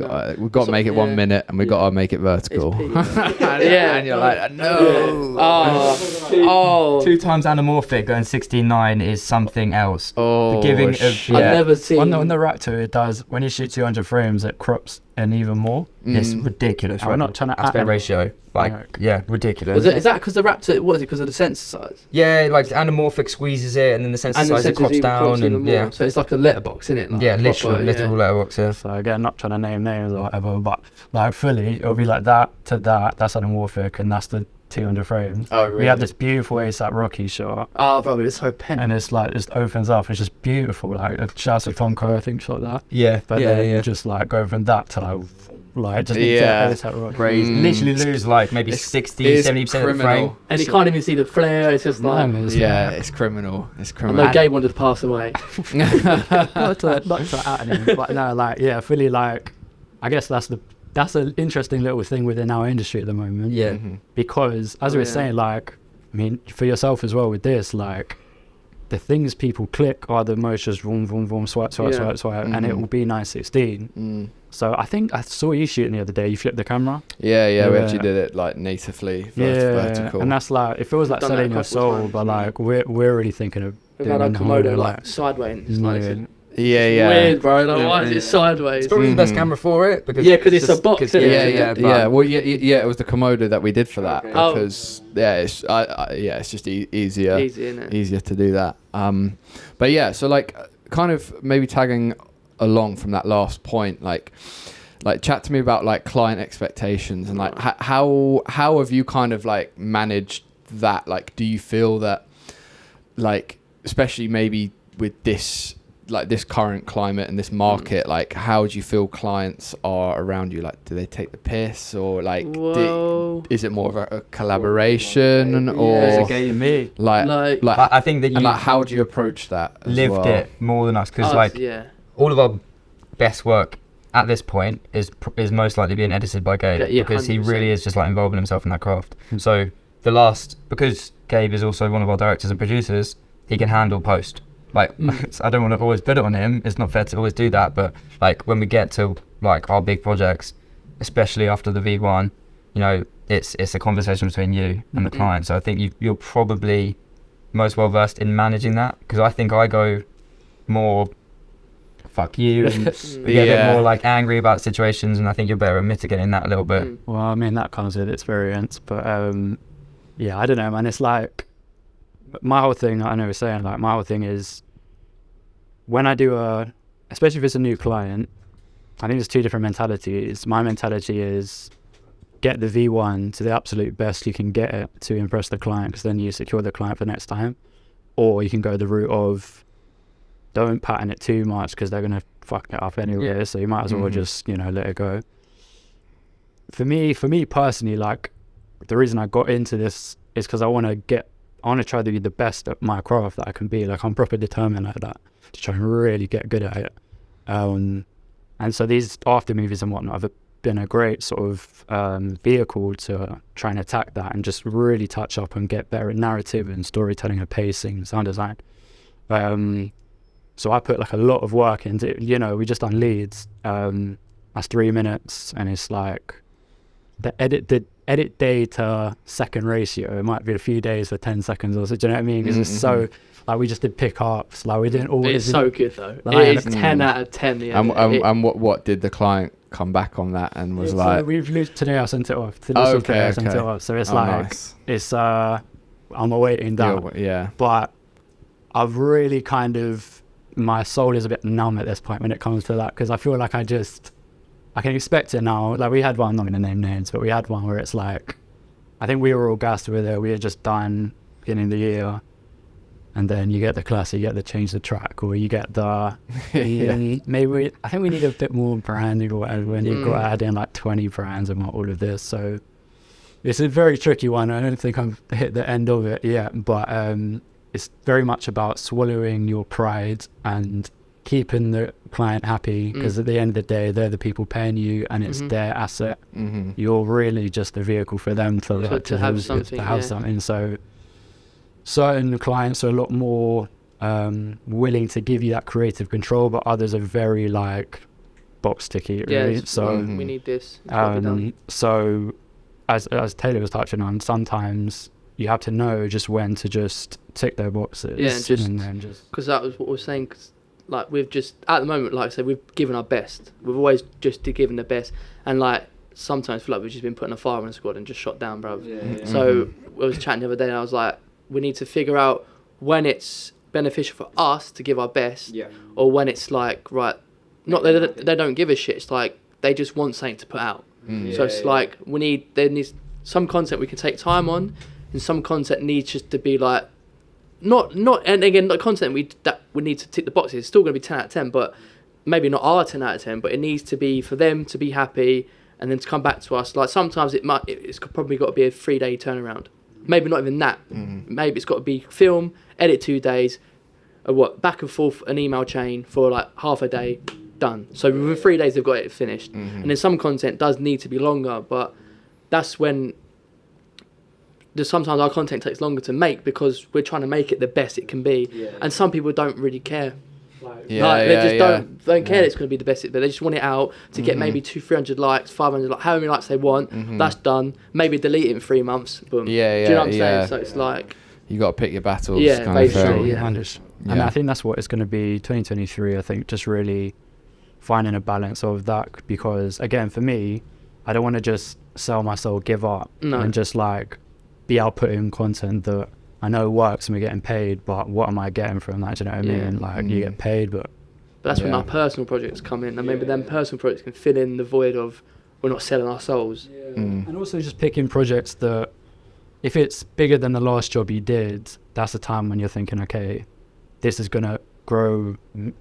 got to make it 1 minute, and we've got to make it vertical. And you're like, no. Oh. 2 times anamorphic going 16:9 is something else. Oh, The giving of I've never seen. On the Raptor, it does, when you shoot 200 frames, it crops and even more. It's ridiculous. I'm not trying to aspect ratio. Ridiculous. Is that because the Raptor? What is it? Because of the sensor size? Yeah, like the anamorphic squeezes it, and then the sensor size it crops down, and So it's like a letterbox, isn't it? Like literal letterbox. Yeah. So again, not trying to name names or whatever, but like fully, it'll be like that to that. That's anamorphic, and that's the 200 frames. Oh, really? We have this beautiful ASAP Rocky shot. Oh, bro, it's so pen. And it's like, just opens up. It's just beautiful. Like, shouts to Tonko, I think, shot that. Yeah, But then just like go from that to like just ASAP Rocky. crazy. Literally lose like maybe 60, 70% of the frame. And you can't even see the flare. It's just like. It's criminal. It's I criminal. know Gabe wanted to pass away. not to out him, but no, like, yeah, fully like, I guess that's an interesting little thing within our industry at the moment. Yeah. Because as we were saying, like, I mean, for yourself as well with this, like, the things people click are the most just vroom, vroom, vroom, swipe, and it will be 916. So I think I saw you shooting the other day. You flipped the camera. Yeah, we actually did it like natively vertical. And that's like, it feels like Done that selling a your couple soul, times, but like we're really thinking of We've doing had a the whole, Komodo like sideways. It's like, Yeah. weird, bro. Like, why is it sideways? It's probably the best camera for it because it's a box. Isn't it? Yeah. Well, it was the Komodo that we did for that Okay. because it's just easier. Easy, innit? Easier to do that. But yeah, so like kind of maybe tagging along from that last point, like chat to me about like client expectations and like how have you kind of like managed that? Like, do you feel that like, especially maybe with this current climate and this market, like how do you feel clients are around you? Like, do they take the piss, or like is it more of a collaboration, or it's a game me? Like I think that you how do you approach that as lived well? it more than us, because all of our best work at this point is most likely being edited by Gabe, because 100%. He really is just like involving himself in that craft. So because Gabe is also one of our directors and producers, he can handle post. Like, I don't want to always put it on him. It's not fair to always do that. But like when we get to like our big projects, especially after the V1, you know, it's a conversation between you and the client. So I think you're probably most well versed in managing that, because I think I go more fuck you and get a bit more like angry about situations, and I think you're better at mitigating that a little bit. Well, I mean, that comes with experience, but yeah, I don't know, man. It's like my whole thing, I know we're saying, like, my whole thing is when I do especially if it's a new client, I think there's 2 different mentalities. My mentality is get the V1 to the absolute best you can get it to impress the client, because then you secure the client for next time. Or you can go the route of don't pattern it too much, because they're going to fuck it up anyway, so you might as well just, you know, let it go. For me personally, like, the reason I got into this is because I want to try to be the best at my craft that I can be. Like, I'm proper determined like that to try and really get good at it. And so these after movies and whatnot have been a great sort of vehicle to try and attack that and just really touch up and get better at narrative and storytelling and pacing and sound design. So I put like a lot of work into, you know, we just done Leeds. That's 3 minutes, and it's like the edit day to second ratio, it might be a few days for 10 seconds or so, do you know what I mean? Because it's so, like, we just did pickups, like, we didn't always. It's so good though. Like, it is 10 out of 10. Yeah, and what did the client come back on that and was like? So today I sent it off. Okay. I sent it off. So it's like, nice. It's I'm awaiting that. Yeah. But I've really kind of, my soul is a bit numb at this point when it comes to that, because I feel like I can expect it now. Like we had one, I'm not going to name names, but we had one where it's like, I think we were all gassed with it. We had just done beginning of the year, and then you get the class, you get the change the track, or you get the maybe I think we need a bit more branding or whatever, and you've got to add in like 20 brands and all of this. So it's a very tricky one. I don't think I've hit the end of it yet, but it's very much about swallowing your pride and keeping the client happy, because at the end of the day, they're the people paying you, and it's their asset. You're really just a vehicle for them to have something. So certain clients are a lot more willing to give you that creative control, but others are very like box ticky, really. So we need this. So as Taylor was touching on, sometimes you have to know just when to just tick their boxes. And then just because that was what we were saying. 'Cause, like we've just at the moment, like I said, we've given our best. We've always just given the best, and like sometimes feel like we've just been putting a fire in the squad and just shot down, bro. So I was chatting the other day, and I was like, we need to figure out when it's beneficial for us to give our best, or when it's like, right, not that they don't give a shit. It's like they just want something to put out. So it's like there needs some content we can take time on, and some content needs just to be like. Not and again, the content that we need to tick the boxes. It's still going to be 10 out of 10, but maybe not our 10 out of 10. But it needs to be for them to be happy, and then to come back to us. Like sometimes it's probably got to be a 3-day turnaround. Maybe not even that. Maybe it's got to be film, edit 2 days, back and forth an email chain for like half a day, done. So within 3 days they've got it finished. And then some content does need to be longer, but that's when. Sometimes our content takes longer to make because we're trying to make it the best it can be, and some people don't really care. They just don't care that it's going to be the best, but they just want it out to get maybe 200-300 likes, 500 likes, however many likes they want. That's done. Maybe delete it in 3 months. Boom. Do you know what I'm saying? So it's like you got to pick your battles. Yeah, basically. And I think that's what it's going to be 2023. I think just really finding a balance of that, because again, for me, I don't want to just sell my soul, give up, and just like. Be outputting content that I know works and we're getting paid, but what am I getting from that? Do you know what I mean? Like you get paid, but that's when our personal projects come in, and maybe them personal projects can fill in the void of we're not selling our souls. And also just picking projects that if it's bigger than the last job you did, that's the time when you're thinking, okay, this is gonna grow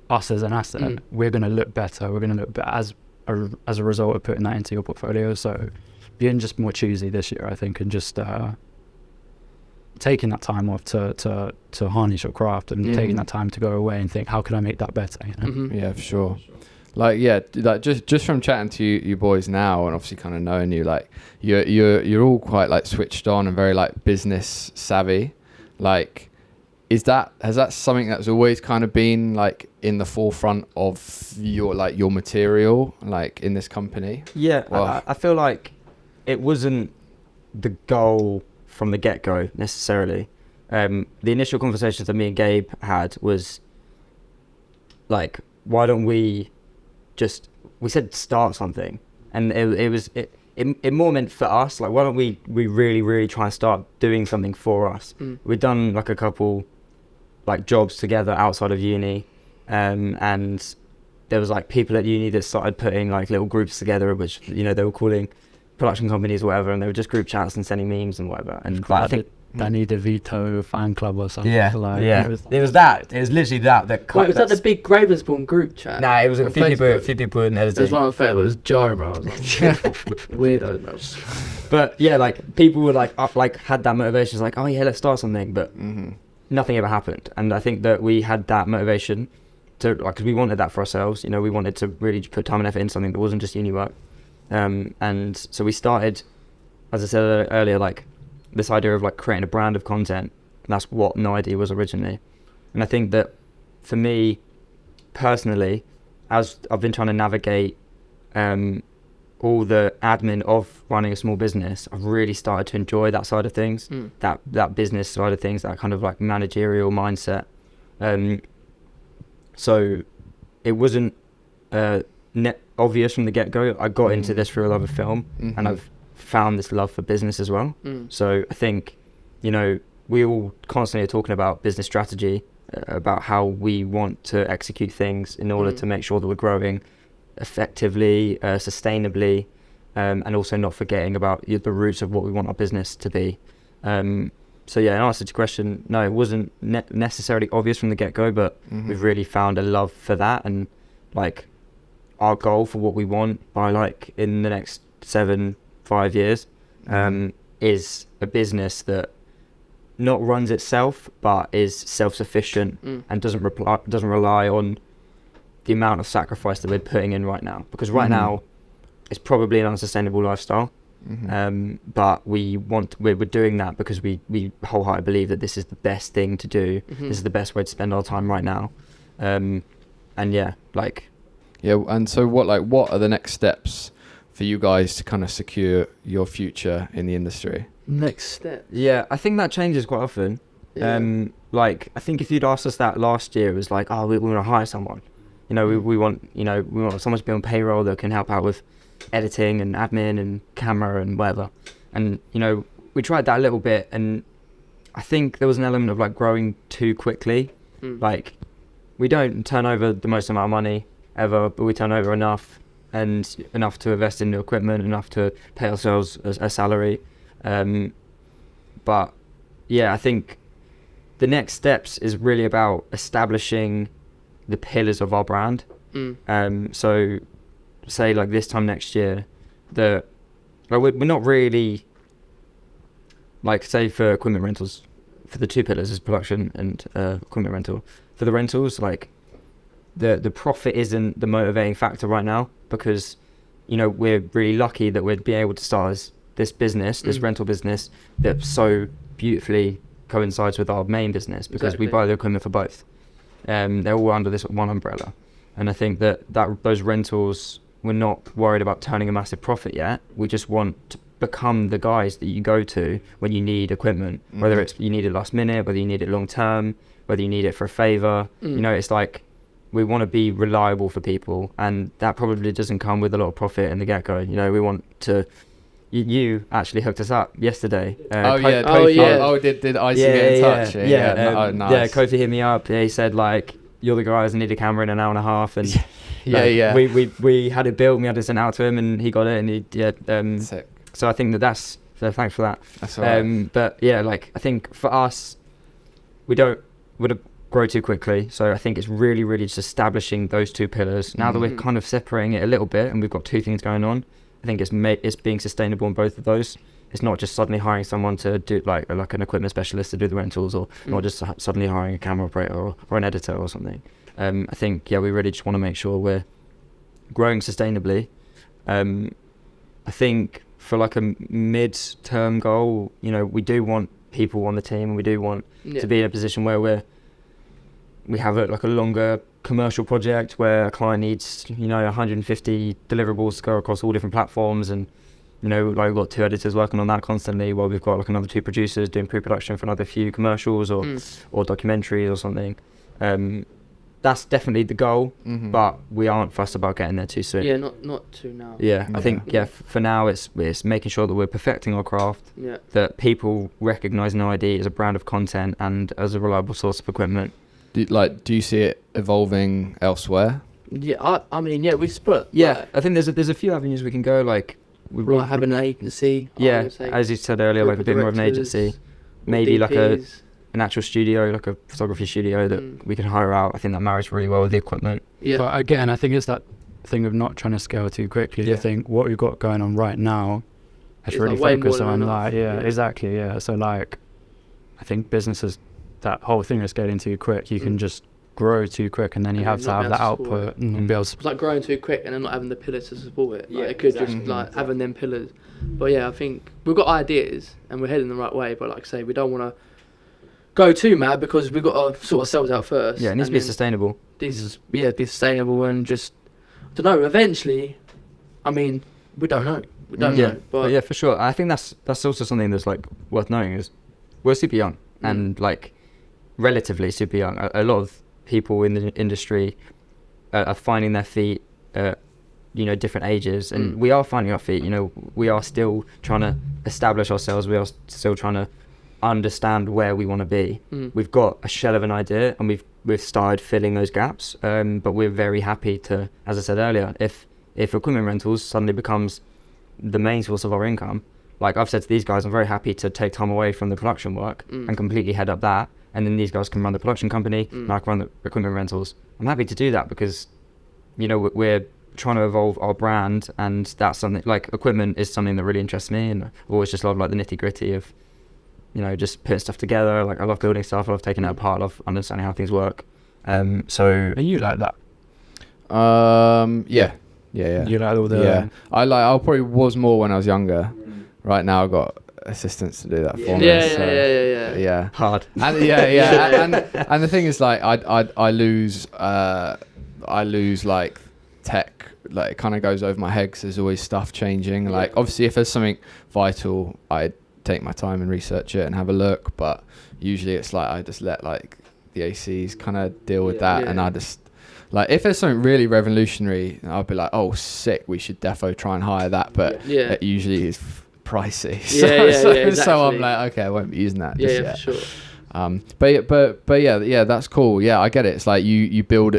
us as an asset. We're gonna look better. We're gonna look better as a result of putting that into your portfolio. So being just more choosy this year, I think, and just taking that time off to harness your craft, and taking that time to go away and think, how can I make that better? You know? Yeah, for sure. Like just from chatting to you boys now, and obviously kind of knowing you, like you're all quite like switched on and very like business savvy. Like, has that something that's always kind of been like in the forefront of your material, like in this company? Yeah, well, I feel like it wasn't the goal from the get-go necessarily. The initial conversations that me and Gabe had was like, why don't we said start something, and it more meant for us, like, why don't we really try and start doing something for us. We'd done like a couple like jobs together outside of uni, and there was like people at uni that started putting like little groups together, which, you know, they were calling production companies or whatever, and they were just group chats and sending memes and whatever. And I think Danny DeVito fan club or something. It was literally that. Wait, was that the big Ravensbourne group chat? Nah, it was a few people in editing. There's one of it was Joe, bro. I was like, weirdo, bro. But yeah, like people were like had that motivation. It's like, oh yeah, let's start something, but nothing ever happened. And I think that we had that motivation to, like, because we wanted that for ourselves. You know, we wanted to really put time and effort in something that wasn't just uni work. And so we started, as I said earlier, like this idea of like creating a brand of content. And that's what No Idea was originally. And I think that for me personally, as I've been trying to navigate all the admin of running a small business, I've really started to enjoy that side of things, that business side of things, that kind of like managerial mindset. So it wasn't obvious from the get-go. I got into this through a love of film, and I've found this love for business as well. So I think, you know, we all constantly are talking about business strategy, about how we want to execute things in order to make sure that we're growing. effectively, sustainably, and also not forgetting about the roots of what we want our business to be. So yeah, in answer to your question, no, it wasn't necessarily obvious from the get-go, but we've really found a love for that, and like our goal for what we want by like in the next 5 years is a business that not runs itself but is self-sufficient and doesn't rely on the amount of sacrifice that we're putting in right now, because right now it's probably an unsustainable lifestyle. But we're doing that because we wholeheartedly believe that this is the best thing to do. This is the best way to spend our time right now. And yeah, like and so what are the next steps for you guys to kind of secure your future in the industry? Next step. Yeah, I think that changes quite often. Like I think if you'd asked us that last year, it was like, oh, we want to hire someone. We want someone to be on payroll that can help out with editing and admin and camera and whatever. And we tried that a little bit, and I think there was an element of like growing too quickly. Like we don't turn over the most amount of money ever, but we turn over enough to invest in new equipment, enough to pay ourselves a salary. But yeah, I think the next steps is really about establishing the pillars of our brand. So say like this time next year, we're not really, like say for equipment rentals, for the two pillars is production and equipment rental. For the rentals, like the profit isn't the motivating factor right now, because we're really lucky that we'd be able to start this business, this rental business that so beautifully coincides with our main business, because we buy the equipment for both. They're all under this one umbrella, and I think that those rentals, we're not worried about turning a massive profit yet. We just want to become the guys that you go to when you need equipment, whether it's you need it last minute, whether you need it long term, whether you need it for a favor. It's like we want to be reliable for people, and that probably doesn't come with a lot of profit in the get-go. We want to. You actually hooked us up yesterday. Kofi. Did Isaac get in touch? Nice. Yeah, Kofi hit me up. He said like, you're the guys, I need a camera in an hour and a half, and we had it built, we had it sent out to him, and he got it, and he sick. So I think that's so thanks for that. That's all right. But yeah, like I think for us, we don't want to grow too quickly, so I think it's really just establishing those two pillars. Now that we're kind of separating it a little bit and we've got two things going on, I think it's being sustainable in both of those. It's not just suddenly hiring someone to do like an equipment specialist to do the rentals, or not just suddenly hiring a camera operator or an editor or something. I think we really just want to make sure we're growing sustainably. I think for like a mid-term goal, we do want people on the team, and we do want to be in a position where we have a longer commercial project where a client needs 150 deliverables to go across all different platforms, and we've got 2 editors working on that constantly, while we've got like another 2 producers doing pre-production for another few commercials or documentaries or something. That's definitely the goal, but we aren't fussed about getting there too soon. Yeah, not too now. I think for now it's making sure that we're perfecting our craft, that people recognise No ID as a brand of content and as a reliable source of equipment. Do you see it evolving elsewhere? Yeah, I mean, we split. Yeah, I think there's a few avenues we can go. Like we're having an agency. Yeah, as you said earlier, like a bit more of an agency, maybe DPs. like an actual studio, like a photography studio that we can hire out. I think that marries really well with the equipment. Yeah. But again, I think it's that thing of not trying to scale too quickly. I think what we've got going on right now, I should really focus on exactly. Yeah. So like, I think businesses, that whole thing is scaling too quick. You can just grow too quick, and then you have to have that output and be able to. It's like growing too quick and then not having the pillars to support it. Like it could just like having them pillars. But I think we've got ideas and we're heading the right way. But like I say, we don't want to go too mad, because we've got to sort ourselves out first. Yeah, it needs to be sustainable. Be sustainable, and just I don't know. Eventually, I mean, we don't know. We don't know. But yeah, for sure. I think that's also something that's like worth knowing, is we're super young and like relatively super young. A lot of people in the industry are finding their feet at different ages, and we are finding our feet. We are still trying to establish ourselves. We are still trying to understand where we want to be. We've got a shell of an idea, and we've we've started filling those gaps. But we're very happy to, as I said earlier, if equipment rentals suddenly becomes the main source of our income, like I've said to these guys, I'm very happy to take time away from the production work and completely head up that, and then these guys can run the production company and I can run the equipment rentals. I'm happy to do that because, you know, we're trying to evolve our brand, and that's something, like, equipment is something that really interests me, and I've always just loved like the nitty gritty of, you know, just putting stuff together. Like, I love building stuff, I love taking it apart, I love understanding how things work. So Are you like that? Yeah. You like all the... Yeah, I probably was more when I was younger. Right now I've got assistants to do that for me. Yeah. hard. And and the thing is, like, I lose like tech, like, it kind of goes over my head because there's always stuff changing. Like, obviously if there's something vital, I take my time and research it and have a look, but usually it's like I just let like the ACs kind of deal with that, and I just, like, if there's something really revolutionary, I'll be like, oh sick, we should defo try and hire that, but it usually is pricey. So I'm like, okay, I won't be using that just yet. For sure. But yeah, that's cool. Yeah, I get it. It's like you build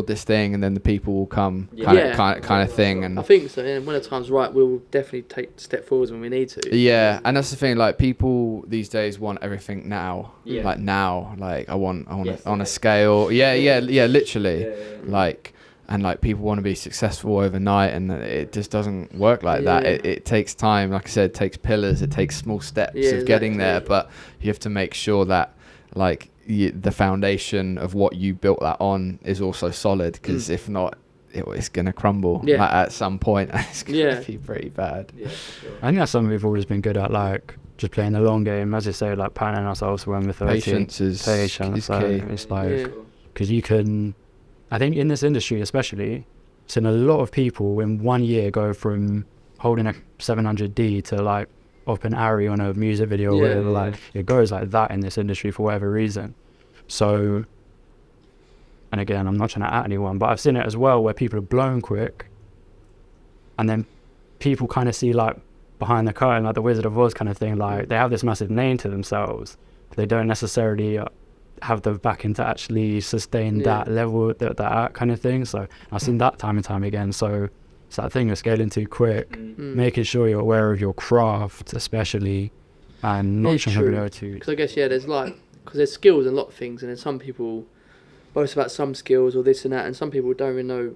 this thing, and then the people will come, kind of thing. And I think so. And when the time's right, we'll definitely take step forwards when we need to. Yeah, and that's the thing. Like, people these days want everything now. Like now, like I want it on a scale. Yeah, literally. Like. And like, people want to be successful overnight, and it just doesn't work like that. It takes time. Like I said, it takes pillars, it takes small steps of getting there, but you have to make sure that, like, the foundation of what you built that on is also solid, because if not, it's going to crumble like, at some point. It's going to be pretty bad. Sure. I think that's something we've always been good at, like just playing the long game, as you say, like patterning ourselves when we're 30. Patience is key. It's like, because you can, I think in this industry especially, seen a lot of people in 1 year go from holding a 700D to like up an Ari on a music video or whatever. Like, it goes like that in this industry for whatever reason. So, and again, I'm not trying to at anyone, but I've seen it as well where people are blown quick, and then people kind of see like behind the curtain, like the Wizard of Oz kind of thing, like they have this massive name to themselves, but they don't necessarily have the backing to actually sustain that level that they're at, kind of thing. So I've seen that time and time again. So it's that thing of scaling too quick, making sure you're aware of your craft especially, and not trying to go too. Because I guess there's like, because there's skills in a lot of things, and then some people boast about some skills or this and that, and some people don't really know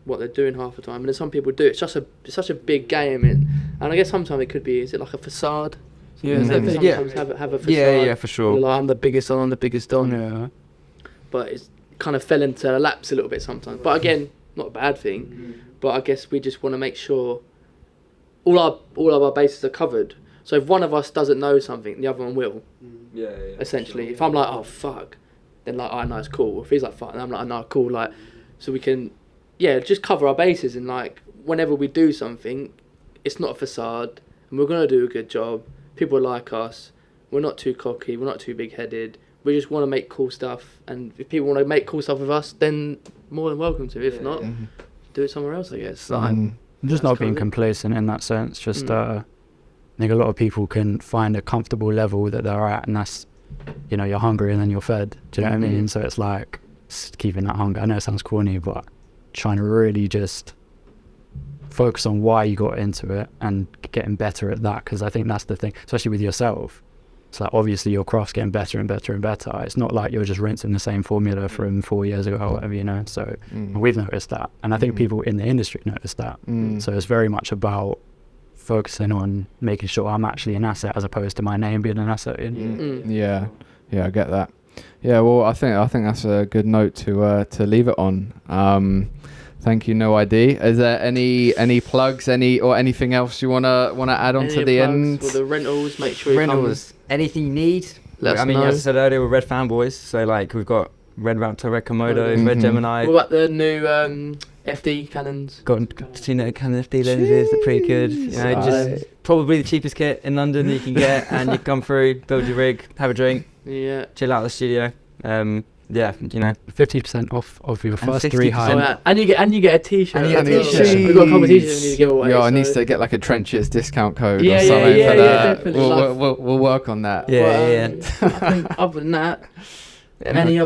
what they're doing half the time, and then some people do. It's such a big game, and I guess sometimes it could be, is it like a facade? Sometimes have a facade. Yeah, for sure. Like, I'm the biggest on. Yeah. But it's kind of fell into laps a little bit sometimes. But again, not a bad thing. But I guess we just want to make sure all of our bases are covered. So if one of us doesn't know something, the other one will. Essentially, if I'm like, oh fuck, then like, I know it's cool. If he's like, fuck, and I'm like, I know, cool. Like, so we can, just cover our bases, and like, whenever we do something, it's not a facade, and we're gonna do a good job. People like us. We're not too cocky. We're not too big-headed. We just want to make cool stuff. And if people want to make cool stuff with us, then more than welcome to. If not, do it somewhere else, I guess. Just not being complacent in that sense. Just I think a lot of people can find a comfortable level that they're at, and that's, you're hungry and then you're fed. Do you know what I mean? So it's like keeping that hunger. I know it sounds corny, but trying to really just focus on why you got into it and getting better at that, because I think that's the thing, especially with yourself. It's like, obviously your craft's getting better and better and better. It's not like you're just rinsing the same formula from 4 years ago or whatever, so we've noticed that, and I think people in the industry notice that. So it's very much about focusing on making sure I'm actually an asset as opposed to my name being an asset. Yeah, I get that. Yeah, well, I think that's a good note to leave it on. Thank you, No ID. Is there any plugs, or anything else you wanna add on to the end? For the rentals, make sure rentals. Anything you need. As I said earlier, we're Red fanboys. So like, we've got Red Raptor, Red Komodo, Red Gemini. What about the new FD cannons? Got Canon FD lenses. They're pretty good. Just probably the cheapest kit in London that you can get, and you come through, build your rig, have a drink, chill out at the studio. 50% off of your first 3 hires. And you get a t-shirt. We've got a couple of t-shirts we need to give away. I need to get like a Trenches discount code or something for that. We'll work on that. I think other than that, any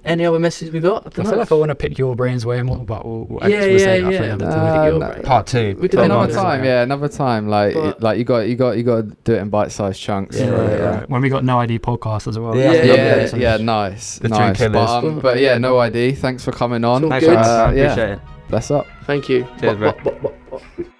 Any other messages we got? I feel like I want to pick your brains way more, but we'll Yeah, say that yeah. for another Pick time. your no, brain. Part 2. We could Another do time, yeah, another time. Like, But- like you got to do it in bite-sized chunks. Yeah, right, right. When we got No ID podcast as well. Yeah, Yeah, nice, The nice. Drink But, Killers. but yeah, no ID. Thanks for coming on. It's all Thanks, good. man. I Yeah. appreciate it. Bless up. Thank you. Cheers, bro.